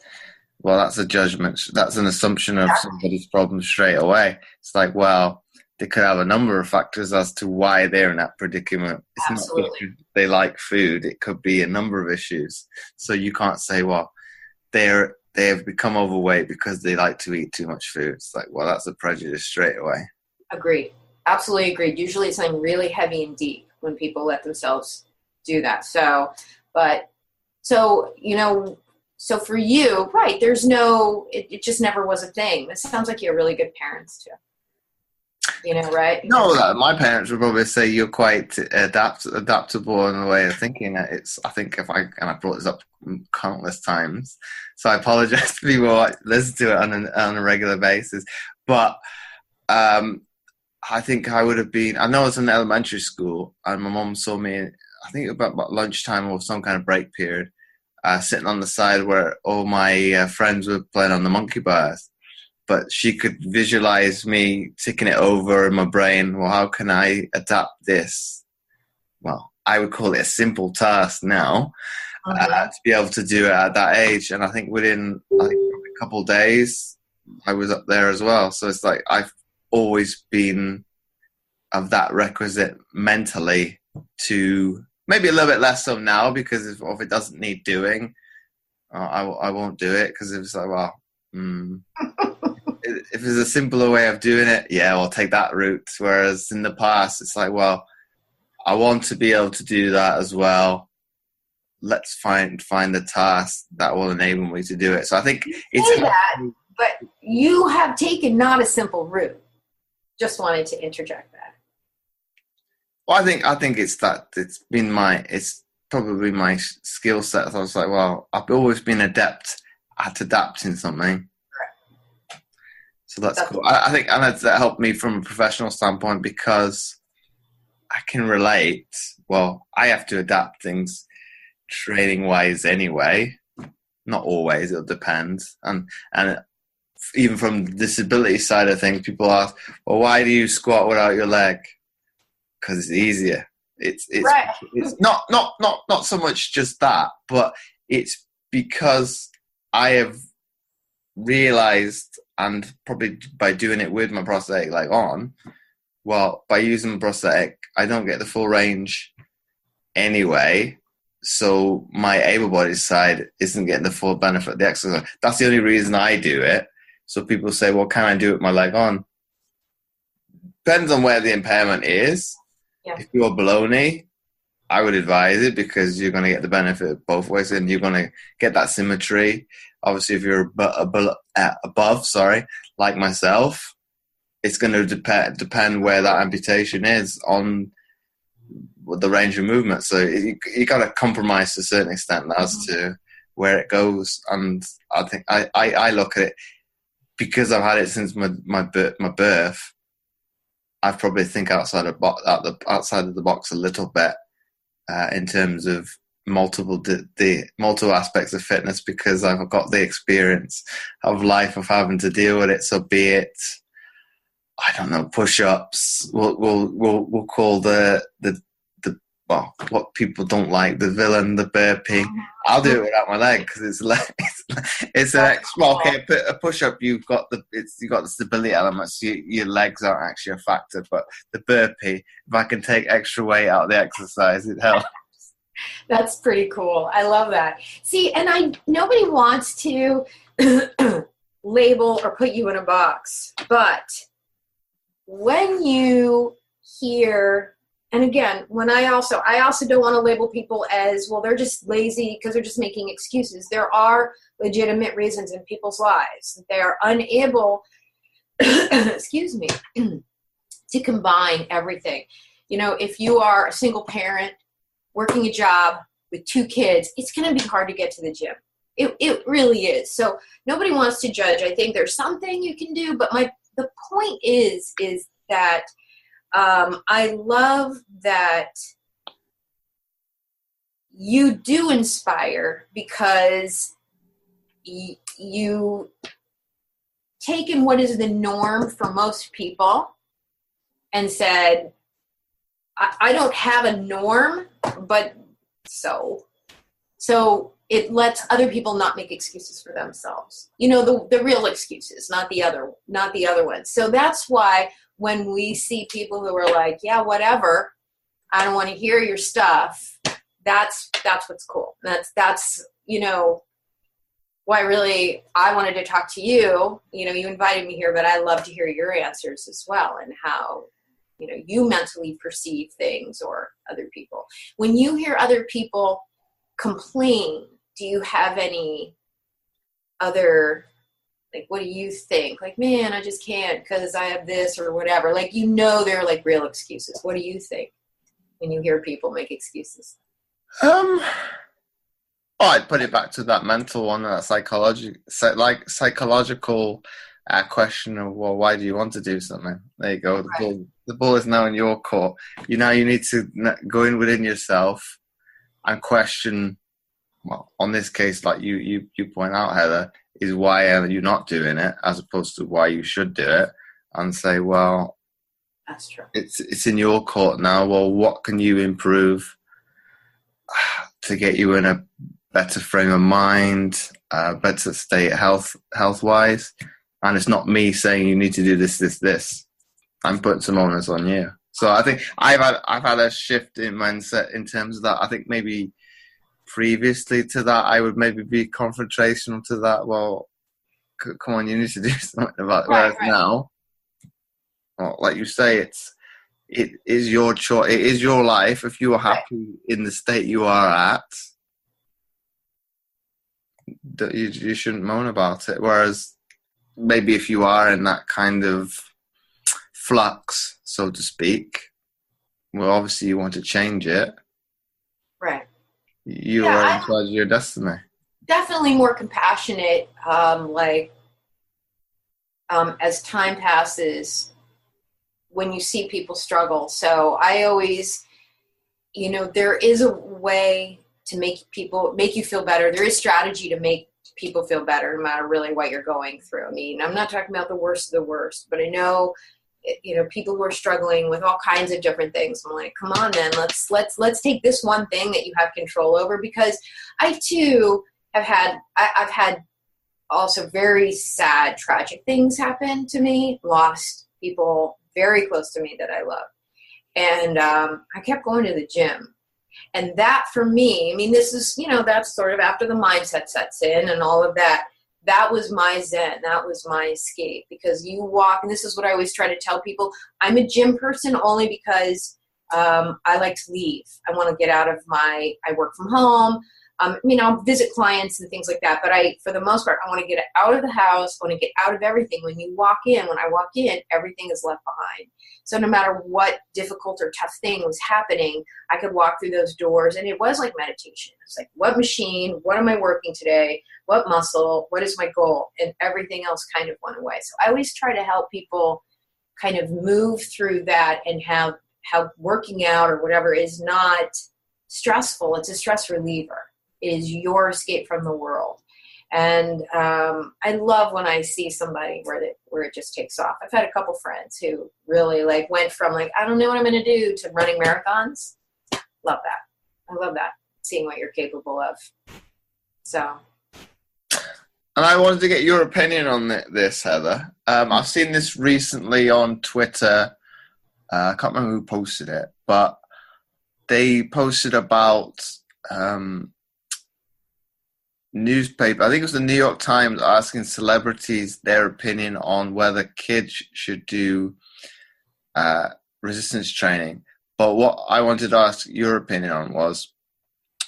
Well, that's a judgment. That's an assumption of somebody's problem straight away. It's like, well, they could have a number of factors as to why they're in that predicament. It's
Absolutely.
Not because they like food. It could be a number of issues. So you can't say, well, they've become overweight because they like to eat too much food. It's like, well, that's a prejudice straight away. Agreed.
Absolutely agreed. Usually it's something really heavy and deep when people let themselves do that. So you know, so for you, right, there's no, it just never was a thing. It sounds like you're really good parents too. You know, right?
No, my parents would probably say you're quite adaptable in the way of thinking. I think I brought this up countless times, so I apologize to people who listen to it on a regular basis. But I think I would have been, I know I was in elementary school, and my mom saw me, I think about lunchtime or some kind of break period, sitting on the side where all my friends were playing on the monkey bars. But she could visualize me ticking it over in my brain. Well, how can I adapt this? Well, I would call it a simple task now, to be able to do it at that age. And I think within a couple of days, I was up there as well. So it's like I've always been of that requisite mentally, to maybe a little bit less so now, because if it doesn't need doing, I won't do it, because it's like, well, if there's a simpler way of doing it, yeah, I'll take that route. Whereas in the past, it's like, well, I want to be able to do that as well. Let's find the task that will enable me to do it. So I think it's
that, but you have taken not a simple route. Just wanted to interject that.
Well, I think it's probably my skill set. So I was like, well, I've always been adept at adapting something. So that's cool. I think, and that helped me from a professional standpoint, because I can relate. Well, I have to adapt things training wise anyway. Not always, it'll depend. And even from the disability side of things, people ask, well, why do you squat without your leg? Because it's easier. It's
right.
It's not so much just that, but it's because I have realized, and probably by doing it with my prosthetic leg on, well, by using the prosthetic, I don't get the full range anyway. So my able-bodied side isn't getting the full benefit of the exercise. That's the only reason I do it. So people say, well, can I do it with my leg on? Depends on where the impairment is. Yeah. If you're below knee, I would advise it, because you're going to get the benefit both ways, and you're going to get that symmetry. Obviously, if you're above, like myself, it's going to depend where that amputation is on the range of movement. So you got to compromise to a certain extent as to where it goes. And I think I look at it, because I've had it since my birth. I probably think outside of the box a little bit in terms of multiple aspects of fitness, because I've got the experience of life of having to deal with it. So be it, I don't know, push-ups. We'll call the well, what people don't like, the villain, the burpee. I'll do it without my leg, because it's an extra. Okay, a push-up, you've got the stability elements. So your legs aren't actually a factor, but the burpee, if I can take extra weight out of the exercise, it helps.
That's pretty cool. I love that. See, and nobody wants to label or put you in a box, but when you hear, and again, when I also don't want to label people as, well, they're just lazy because they're just making excuses. There are legitimate reasons in people's lives. They are unable, excuse me, to combine everything. You know, if you are a single parent working a job with 2 kids, it's going to be hard to get to the gym. It really is. So nobody wants to judge. I think there's something you can do, but the point is that I love that you do inspire, because you taken what is the norm for most people and said, I don't have a norm, but so it lets other people not make excuses for themselves. You know, the real excuses, not the other ones. So that's why when we see people who are like, yeah, whatever, I don't want to hear your stuff, that's what's cool. That's you know, why really I wanted to talk to you. You know, you invited me here, but I love to hear your answers as well, and how, you know, you mentally perceive things, or other people. When you hear other people complain, do you have any other, like, what do you think? Like, man, I just can't because I have this or whatever. Like, you know, they're like real excuses. What do you think when you hear people make excuses?
I'd put it back to that mental one, that psychological question of, well, why do you want to do something? There you go. The ball is now in your court. You need to go in within yourself and question. Well, on this case, like you point out, Heather, is why are you not doing it, as opposed to why you should do it, and say, well,
that's true.
It's in your court now. Well, what can you improve to get you in a better frame of mind, better state health-wise. And it's not me saying you need to do this. I'm putting some onus on you. So I think I've had a shift in mindset in terms of that. I think maybe previously to that, I would maybe be confrontational to that. Well, come on, you need to do something about it. Whereas now, well, like you say, it is your choice. It is your life. If you are happy in the state you are at, you shouldn't moan about it. Whereas maybe if you are in that kind of flux, so to speak, well, obviously you want to change it.
Right.
You are in charge of your destiny.
Definitely more compassionate, as time passes, when you see people struggle. So I always, there is a way to make you feel better. There is strategy to make people feel better, no matter really what you're going through. I mean, I'm not talking about the worst of the worst, but I know, people who are struggling with all kinds of different things. I'm like, come on, then let's take this one thing that you have control over, because I too I've had also very sad, tragic things happen to me, lost people very close to me that I love. And I kept going to the gym. And that for me, I mean, this is, that's sort of after the mindset sets in and all of that. That was my zen. That was my escape, because you walk, and this is what I always try to tell people. I'm a gym person only because I like to leave. I want to get out of I work from home. I'll visit clients and things like that, but for the most part, I want to get out of the house. I want to get out of everything. When I walk in, everything is left behind. So no matter what difficult or tough thing was happening, I could walk through those doors, and it was like meditation. It's like, what machine, what am I working today? What muscle, what is my goal? And everything else kind of went away. So I always try to help people kind of move through that and have how working out or whatever is not stressful. It's a stress reliever. It is your escape from the world. And I love when I see somebody where it just takes off. I've had a couple friends who really went from I don't know what I'm going to do to running marathons. Love that. I love that, seeing what you're capable of. So.
And I wanted to get your opinion on this, Heather. I've seen this recently on Twitter. I can't remember who posted it, but they posted about newspaper. I think it was the New York Times asking celebrities their opinion on whether kids should do resistance training. But what I wanted to ask your opinion on was,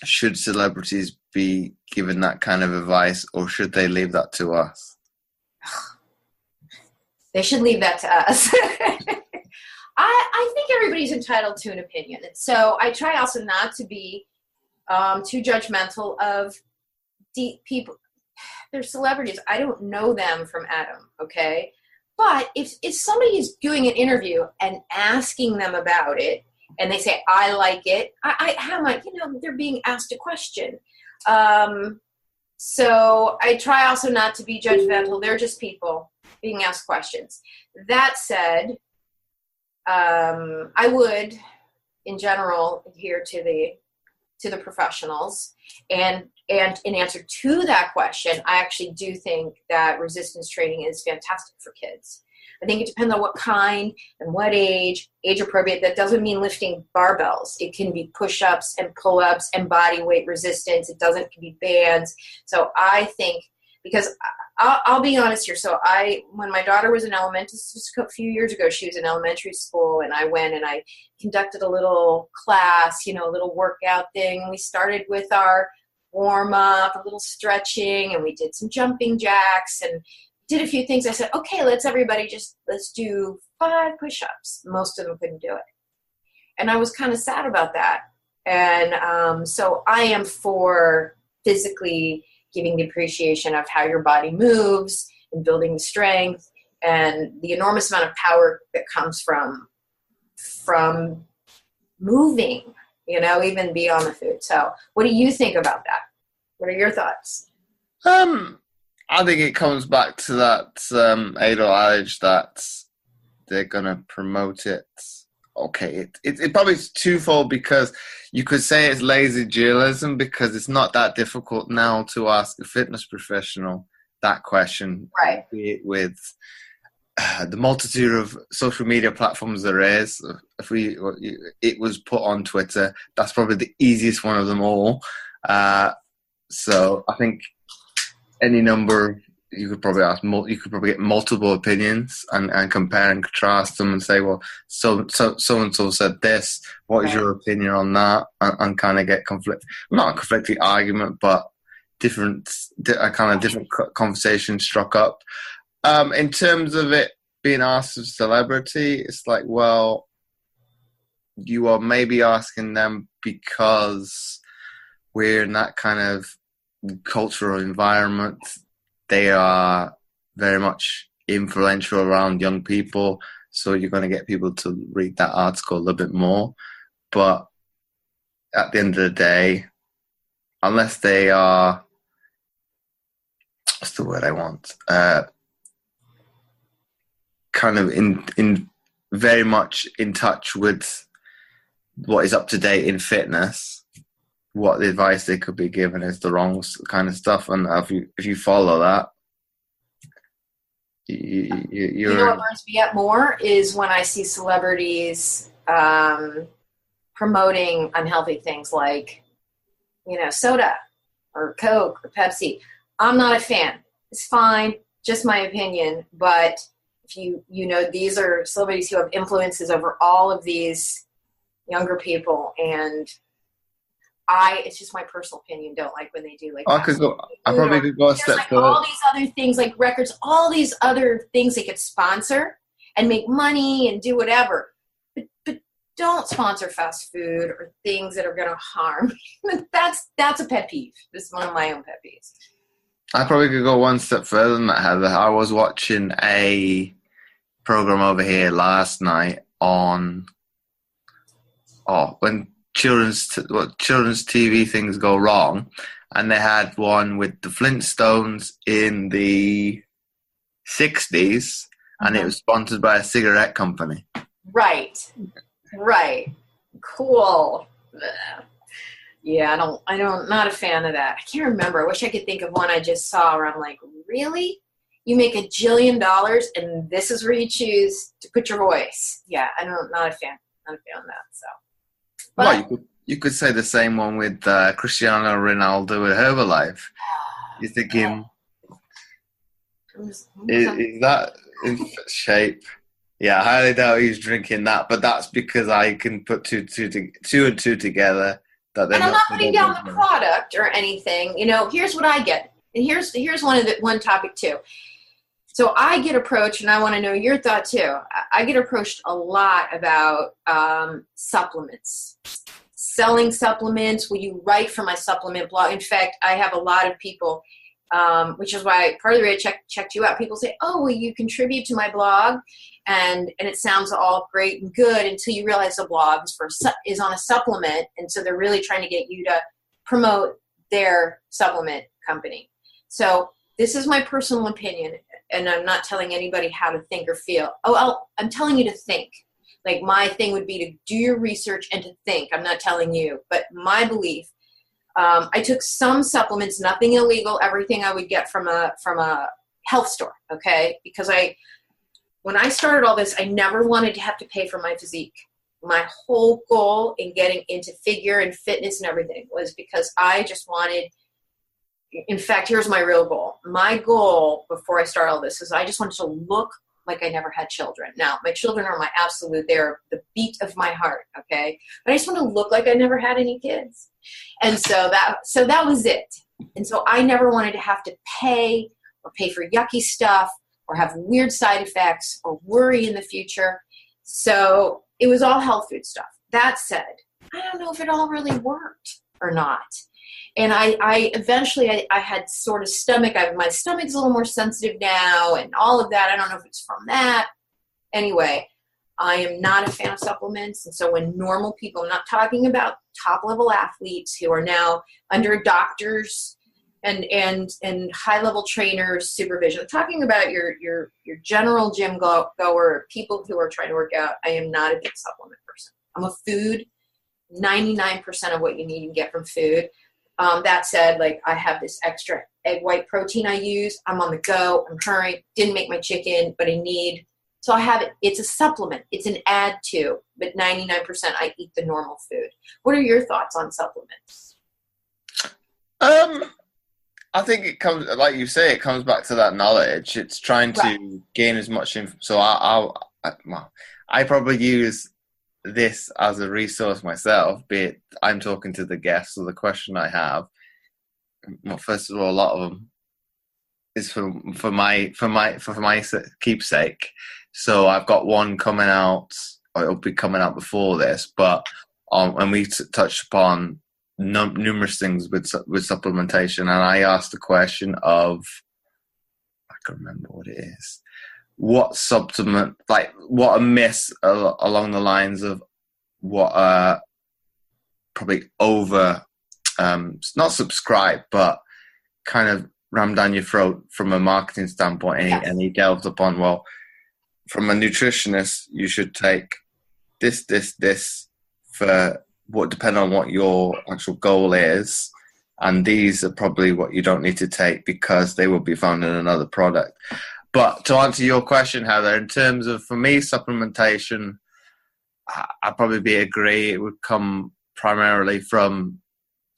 should celebrities be given that kind of advice, or should they leave that to us?
They should leave that to us. I think everybody's entitled to an opinion. And so I try also not to be too judgmental of people. They're celebrities. I don't know them from Adam, okay? But if somebody is doing an interview and asking them about it, and they say, I like it, they're being asked a question. So I try also not to be judgmental. They're just people being asked questions. That said, I would, in general, adhere to the professionals. And in answer to that question, I actually do think that resistance training is fantastic for kids. I think it depends on what kind and what age appropriate. That doesn't mean lifting barbells. It can be push-ups and pull-ups and body weight resistance. It can be bands. So I think, because I'll be honest here. So when my daughter was in elementary, just a few years ago, she was in elementary school, and I went and I conducted a little class, a little workout thing. And we started with our warm up, a little stretching, and we did some jumping jacks and did a few things. I said, okay, let's do 5 push-ups. Most of them couldn't do it. And I was kind of sad about that. And so I am for physically giving the appreciation of how your body moves and building the strength and the enormous amount of power that comes from moving, even beyond the food. So what do you think about that? What are your thoughts?
I think it comes back to that age-old adage that they're going to promote it okay, it probably is twofold, because you could say it's lazy journalism, because it's not that difficult now to ask a fitness professional that question,
right?
be it with the multitude of social media platforms there is. If it was put on Twitter, that's probably the easiest one of them all. So I think any number, you could probably ask, you could probably get multiple opinions and compare and contrast them and say, well, so and so said this. What is your opinion on that? And kind of get not a conflicting argument, but different conversation struck up. In terms of it being asked of celebrity, it's like, well, you are maybe asking them because we're in that kind of cultural environment. They are very much influential around young people, so you're going to get people to read that article a little bit more. But at the end of the day, unless they are, what's the word I want? Kind of in very much in touch with what is up to date in fitness, what the advice they could be given is the wrong kind of stuff. And if you follow that, you're... You know
what burns me up more is when I see celebrities promoting unhealthy things like, soda or Coke or Pepsi. I'm not a fan. It's fine, just my opinion. But if these are celebrities who have influences over all of these younger people, and it's just my personal opinion, don't like when they do like
I probably could go a step further.
All these other things like records, all these other things they could sponsor and make money and do whatever. But don't sponsor fast food or things that are going to harm. That's a pet peeve. This is one of my own pet peeves.
I probably could go one step further than that, Heather. I was watching a program over here last night on when children's TV things go wrong, and they had one with the Flintstones in the 60s, and it was sponsored by a cigarette company. Right.
Cool. Yeah, not a fan of that. I can't remember. I wish I could think of one I just saw where I'm like, really? You make $1 jillion and this is where you choose to put your voice. Yeah, not a fan. Not a fan of that. So.
But, well, you could say the same one with Cristiano Ronaldo with Herbalife. You're thinking, is that in shape? Yeah, I highly doubt he's drinking that, but that's because I can put two and two together.
And I'm not putting down the product or anything. Here's what I get. And here's one topic too. So I get approached, and I want to know your thought too. I get approached a lot about supplements, selling supplements. Will you write for my supplement blog? In fact, I have a lot of people, which is why part of the reason I checked you out. People say, "Oh, will you contribute to my blog?" And it sounds all great and good until you realize the blog is on a supplement, and so they're really trying to get you to promote their supplement company. So this is my personal opinion, and I'm not telling anybody how to think or feel. I'm telling you to think. Like, my thing would be to do your research and to think. I'm not telling you, but my belief. I took some supplements, nothing illegal, everything I would get from a health store, okay? Because when I started all this, I never wanted to have to pay for my physique. My whole goal in getting into figure and fitness and everything was because I just wanted, in fact, here's my real goal. My goal before I started all this is I just wanted to look like I never had children. Now, my children are they're the beat of my heart, okay? But I just want to look like I never had any kids. And so that was it. And so I never wanted to have to pay for yucky stuff or have weird side effects or worry in the future. So it was all health food stuff. That said, I don't know if it all really worked or not. And I eventually had sort of my stomach's a little more sensitive now and all of that. I don't know if it's from that. Anyway, I am not a fan of supplements. And so when normal people, I'm not talking about top level athletes who are now under doctors and high level trainers supervision. I'm talking about your general gym goer, people who are trying to work out. I am not a big supplement person. I'm a food. 99% of what you need you get from food. That said, like, I have this extra egg white protein I use. I'm on the go. I'm hurrying. Didn't make my chicken, but I need. So I have it. It's a supplement. It's an add to, but 99% I eat the normal food. What are your thoughts on supplements?
I think it comes, like you say, it comes back to that knowledge. It's trying to gain as much info. So I probably use this as a resource myself, be it I'm talking to the guests or the question I have. Well, first of all, a lot of them is for my keepsake. So I've got one coming out, or it'll be coming out before this, but and we touched upon numerous things with supplementation, and I asked the question of, I can't remember what it is. What supplement, like what a miss along the lines of what probably over, not subscribe, but kind of rammed down your throat from a marketing standpoint. And he delved upon, well, from a nutritionist, you should take this for what, depend on what your actual goal is. And these are probably what you don't need to take because they will be found in another product. But to answer your question, Heather, in terms of, for me, supplementation, I'd probably agree. It would come primarily from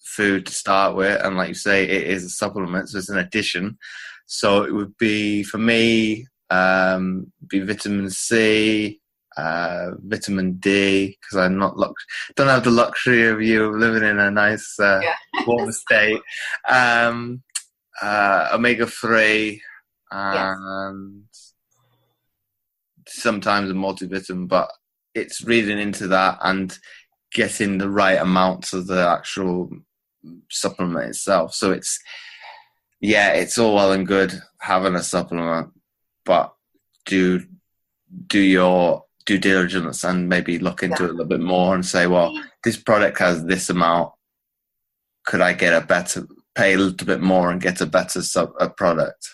food to start with. And like you say, it is a supplement, so it's an addition. So it would be, for me, be vitamin C, vitamin D, because I'm don't have the luxury of you living in a nice warm state. Omega-3. And sometimes a multivitamin, but it's reading into that and getting the right amounts of the actual supplement itself. So it's all well and good having a supplement, but do your due diligence and maybe look into it a little bit more and say, well, this product has this amount. Could I pay a little bit more and get a better product?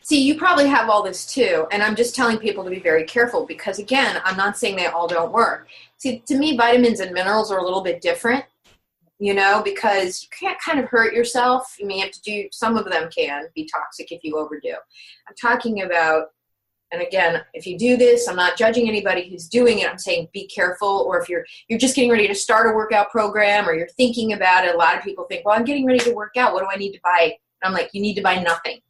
See, you probably have all this too, and I'm just telling people to be very careful because, again, I'm not saying they all don't work. See, to me, vitamins and minerals are a little bit different, because you can't kind of hurt yourself. You may have to do, some of them can be toxic if you overdo. I'm talking about, and again, if you do this, I'm not judging anybody who's doing it. I'm saying be careful, or if you're just getting ready to start a workout program or you're thinking about it, a lot of people think, well, I'm getting ready to work out. What do I need to buy? And I'm like, you need to buy nothing.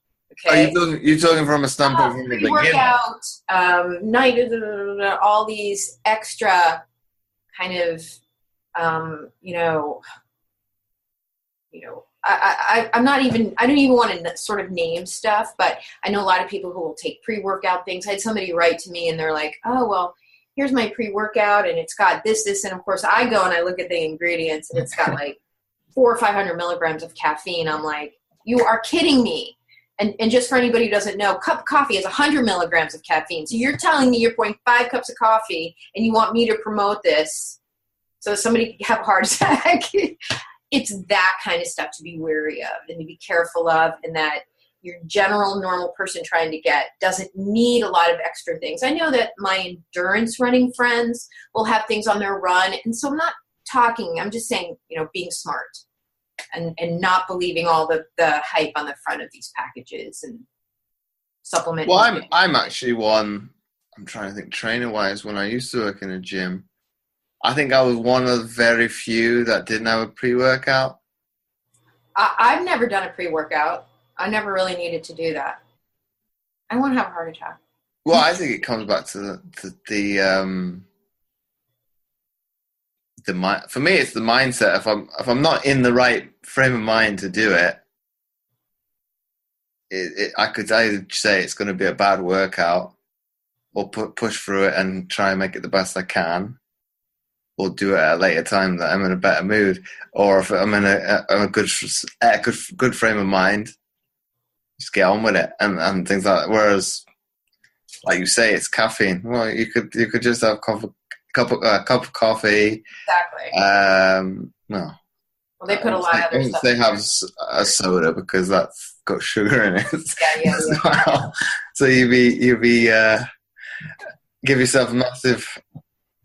Okay.
You're talking from a standpoint from the beginning.
Workout, all these extra kind of, I'm not even, I don't even want to sort of name stuff, but I know a lot of people who will take pre-workout things. I had somebody write to me and they're like, oh, well, here's my pre-workout and it's got this. And of course I go and I look at the ingredients and it's got like 400 or 500 milligrams of caffeine. I'm like, you are kidding me. And just for anybody who doesn't know, a cup of coffee has 100 milligrams of caffeine. So you're telling me you're pouring 5 cups of coffee and you want me to promote this so somebody can have a heart attack? It's that kind of stuff to be wary of and to be careful of, and that your general normal person trying to get doesn't need a lot of extra things. I know that my endurance running friends will have things on their run, and so I'm just saying, being smart. And not believing all the hype on the front of these packages and supplement.
Well, I'm actually one, I'm trying to think trainer-wise, when I used to work in a gym, I think I was one of the very few that didn't have a pre-workout.
I've never done a pre-workout. I never really needed to do that. I don't want to have a heart attack.
Well, I think it comes back to the for me, it's the mindset. If I'm not in the right frame of mind to do it, I could either say it's going to be a bad workout, or push through it and try and make it the best I can, or do it at a later time that I'm in a better mood, or if I'm in a good frame of mind, just get on with it and things like that. Whereas, like you say, it's caffeine. Well, you could just have a cup of coffee.
Exactly.
No.
Well, they put a lot of other stuff.
They have a soda because that's got sugar in it.
Yeah.
Well. So you give yourself a massive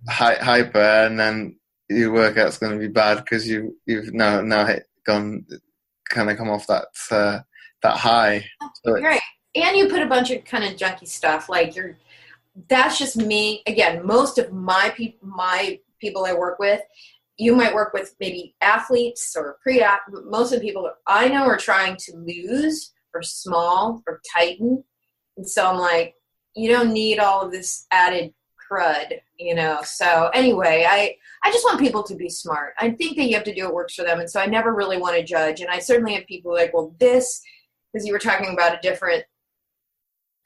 hyper, and then your workout's going to be bad because you've now come off that high. So
right, and you put a bunch of kind of junky stuff like that's just me. Again, most of my people I work with, you might work with maybe athletes or most of the people that I know are trying to lose or small or tighten. And so I'm like, you don't need all of this added crud, So anyway, I just want people to be smart. I think that you have to do what works for them. And so I never really want to judge. And I certainly have people like, well, because you were talking about a different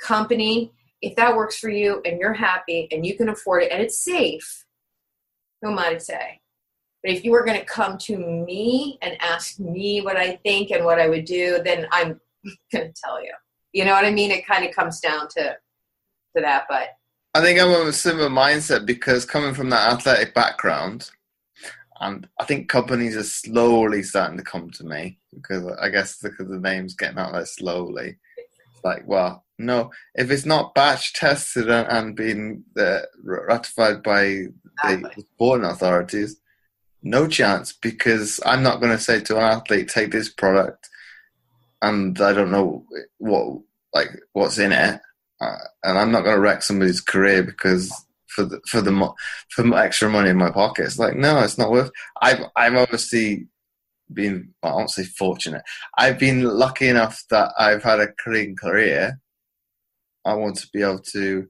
company, if that works for you and you're happy and you can afford it and it's safe, who am I to say? But if you were going to come to me and ask me what I think and what I would do, then I'm going to tell you. You know what I mean? It kind of comes down to that. But
I think I'm of a similar mindset because coming from that athletic background, and I think companies are slowly starting to come to me because the name's getting out there slowly. It's like, well, no, if it's not batch tested and being ratified by the sporting authorities, no chance, because I'm not going to say to an athlete, take this product, and I don't know what's in it, and I'm not going to wreck somebody's career because for extra money in my pocket. It's like, no, it's not worth. I've obviously been, I won't say fortunate. I've been lucky enough that I've had a clean career. I want to be able to.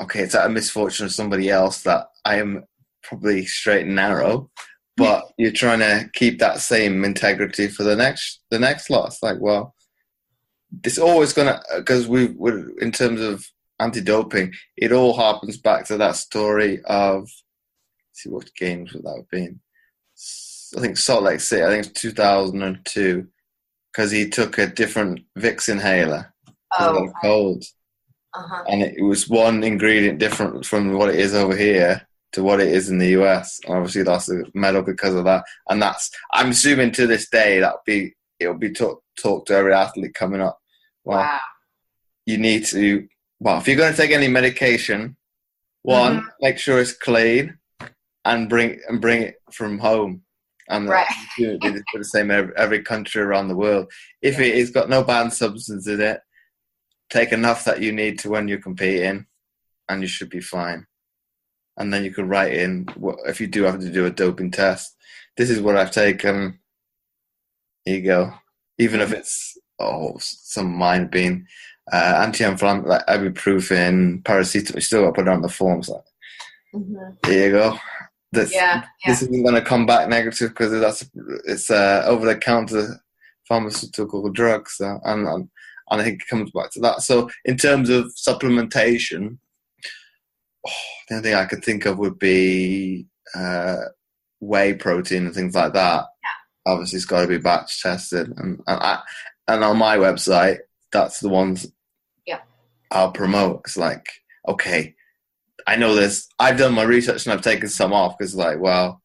Okay, it's a misfortune of somebody else that I am probably straight and narrow, but you're trying to keep that same integrity for the next lot. It's like, well, it's always gonna, because we're in terms of anti-doping, it all harpens back to that story of, let's see what games would that have been. I think Salt Lake City. I think it's 2002, because he took a different Vicks inhaler.
Oh,
cold. And it was one ingredient different from what it is over here to what it is in the US. Obviously, lost a medal because of that. And I'm assuming to this day it'll be talked to every athlete coming up. Well, wow. You need to. Well, if you're going to take any medication, one, make sure it's clean, and bring it from home. And
right.
do the same in every country around the world. If it's got no banned substance in it, take enough that you need to when you're competing, and you should be fine. And then you can write in, if you do have to do a doping test, this is what I've taken. Here you go. Even if it's some minor being anti-inflammatory, like ibuprofen, paracetamol, you still got to put it on the forms. Like, here you go. This isn't going to come back negative because it's over-the-counter pharmaceutical drugs. And I think it comes back to that. So in terms of supplementation, the only thing I could think of would be whey protein and things like that. Yeah. Obviously, it's got to be batch tested. And on my website, that's the ones I'll promote. It's like, okay, I know this. I've done my research and I've taken some off because, like, well,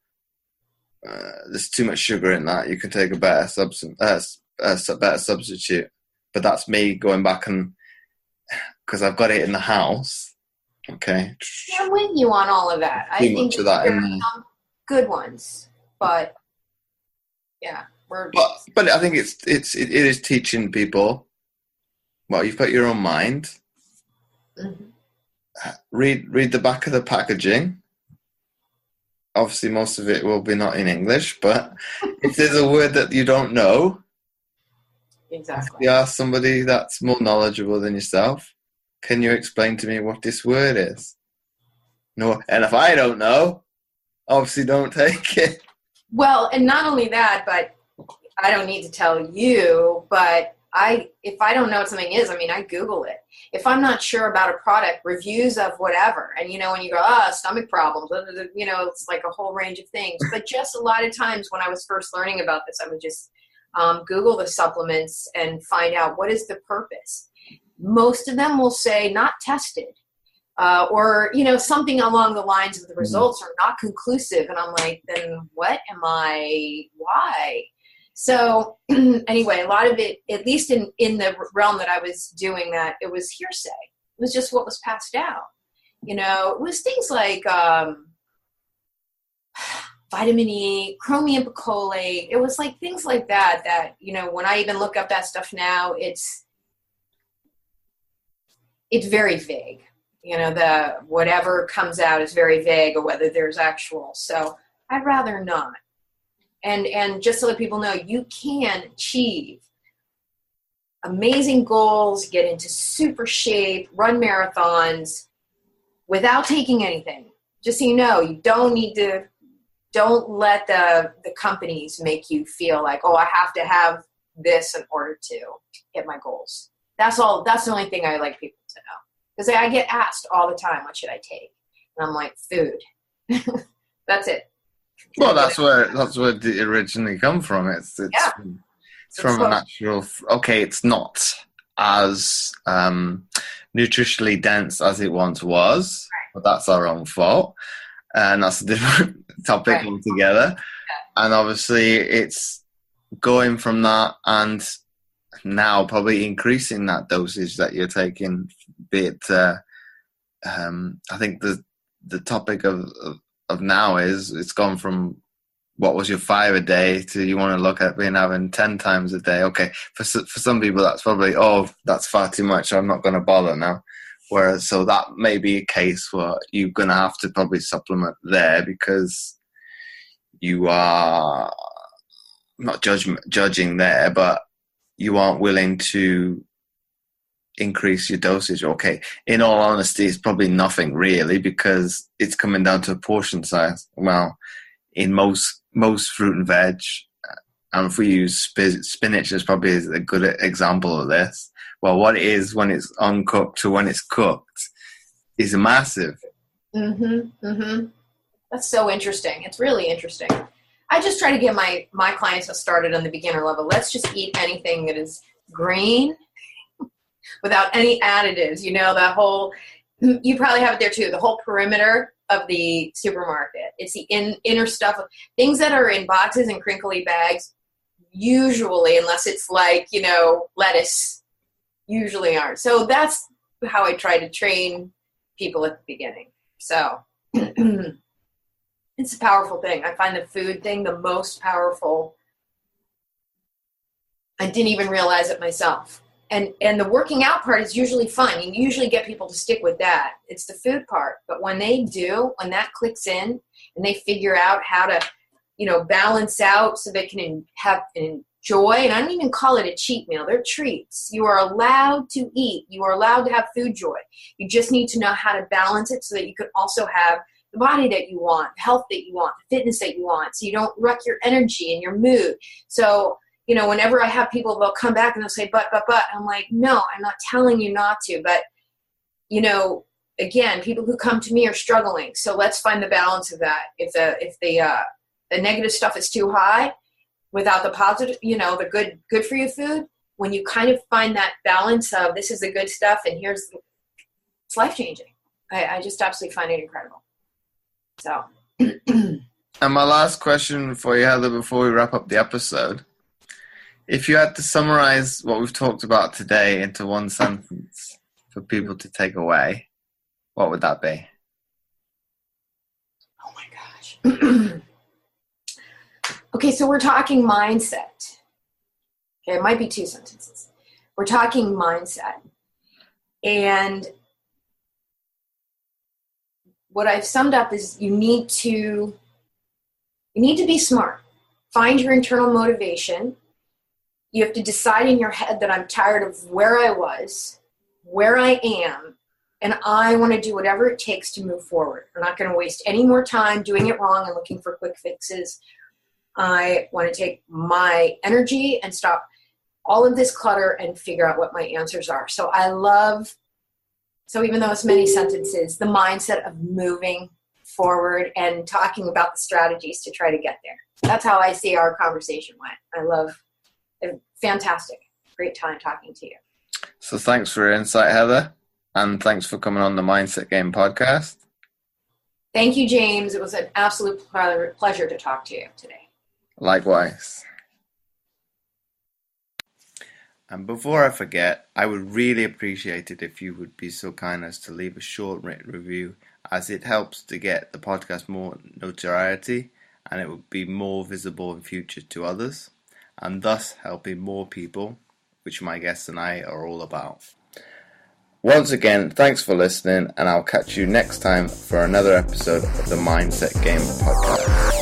there's too much sugar in that. You can take a better substitute. But that's me going back and because I've got it in the house. Okay.
I'm with you on all of that. I think there are some good ones, but yeah, but
I think it is teaching people. Well, you've got your own mind. Read the back of the packaging. Obviously, most of it will be not in English, but if there's a word that you don't know.
Exactly.
You ask somebody that's more knowledgeable than yourself, can you explain to me what this word is? No, and if I don't know, obviously don't take it.
Well, and not only that, but I don't need to tell you, but if I don't know what something is, I Google it. If I'm not sure about a product, reviews of whatever, and when you go, stomach problems, it's like a whole range of things. But just a lot of times when I was first learning about this, I would just Google the supplements and find out what is the purpose. Most of them will say not tested, or, you know, something along the lines of the results are not conclusive. And I'm like, then what am I, why? So anyway, a lot of it, at least in the realm that I was doing that, it was hearsay. It was just what was passed down. You know, it was things like vitamin E, chromium picolate. It was like things like that, you know, when I even look up that stuff now, it's very vague. You know, the whatever comes out is very vague, or whether there's actual. So I'd rather not. And just so that people know, you can achieve amazing goals, get into super shape, run marathons without taking anything. Just so you know, you don't let the companies make you feel like, oh, I have to have this in order to hit my goals. That's all. That's the only thing I like people to know. Because I get asked all the time, what should I take? And I'm like, food. That's it.
Well, that's where it originally come from. It's from a natural. Okay, it's not as nutritionally dense as it once was, but that's our own fault, and that's a different topic altogether. Yeah. And obviously, it's going from that and now probably increasing that dosage that you're taking. Be it, I think the topic of now is it's gone from what was your 5 a day to you want to look at being having 10 times a day. Okay, for some people that's probably, oh, that's far too much, I'm not going to bother now. Whereas, so that may be a case where you're going to have to probably supplement there, because you are not judging there, but you aren't willing to increase your dosage. Okay, in all honesty, it's probably nothing really, because it's coming down to a portion size. Well, in most fruit and veg, and if we use spinach as probably a good example of this, well, what it is when it's uncooked to when it's cooked is massive.
That's so interesting. It's really interesting. I just try to get my clients started on the beginner level. Let's just eat anything that is green without any additives. You know, that whole, you probably have it there too, the whole perimeter of the supermarket. It's the inner stuff, things that are in boxes and crinkly bags, usually, unless it's like, you know, lettuce, usually aren't. So that's how I try to train people at the beginning. So it's a powerful thing. I find the food thing the most powerful. I didn't even realize it myself. And the working out part is usually fun. You usually get people to stick with that. It's the food part. But when they do, when that clicks in and they figure out how to, you know, balance out so they can have an enjoy, and I don't even call it a cheat meal. They're treats. You are allowed to eat. You are allowed to have food joy. You just need to know how to balance it so that you can also have the body that you want, the health that you want, the fitness that you want, so you don't wreck your energy and your mood. So, you know, whenever I have people, they'll come back and they'll say, but, I'm like, no, I'm not telling you not to. But, you know, again, people who come to me are struggling. So let's find the balance of that. If the negative stuff is too high without the positive, you know, the good for you food, when you kind of find that balance of this is the good stuff and it's life changing. I just absolutely find it incredible. So.
And my last question for you, Heather, before we wrap up the episode. If you had to summarize what we've talked about today into one sentence for people to take away, what would that be?
Oh my gosh. Okay, so we're talking mindset. Okay, it might be 2 sentences. We're talking mindset. And what I've summed up is you need to be smart. Find your internal motivation. You have to decide in your head that I'm tired of where I was, where I am, and I want to do whatever it takes to move forward. I'm not going to waste any more time doing it wrong and looking for quick fixes. I want to take my energy and stop all of this clutter and figure out what my answers are. So even though it's many sentences, the mindset of moving forward and talking about the strategies to try to get there. That's how I see our conversation went. I love it. Fantastic. Great time talking to you.
So thanks for your insight, Heather. And thanks for coming on the Mindset Game podcast.
Thank you, James. It was an absolute pleasure to talk to you today.
Likewise. And before I forget, I would really appreciate it if you would be so kind as to leave a short written review, as it helps to get the podcast more notoriety and it would be more visible in future to others, and thus helping more people, which my guests and I are all about. Once again, thanks for listening, and I'll catch you next time for another episode of the Mindset Game podcast.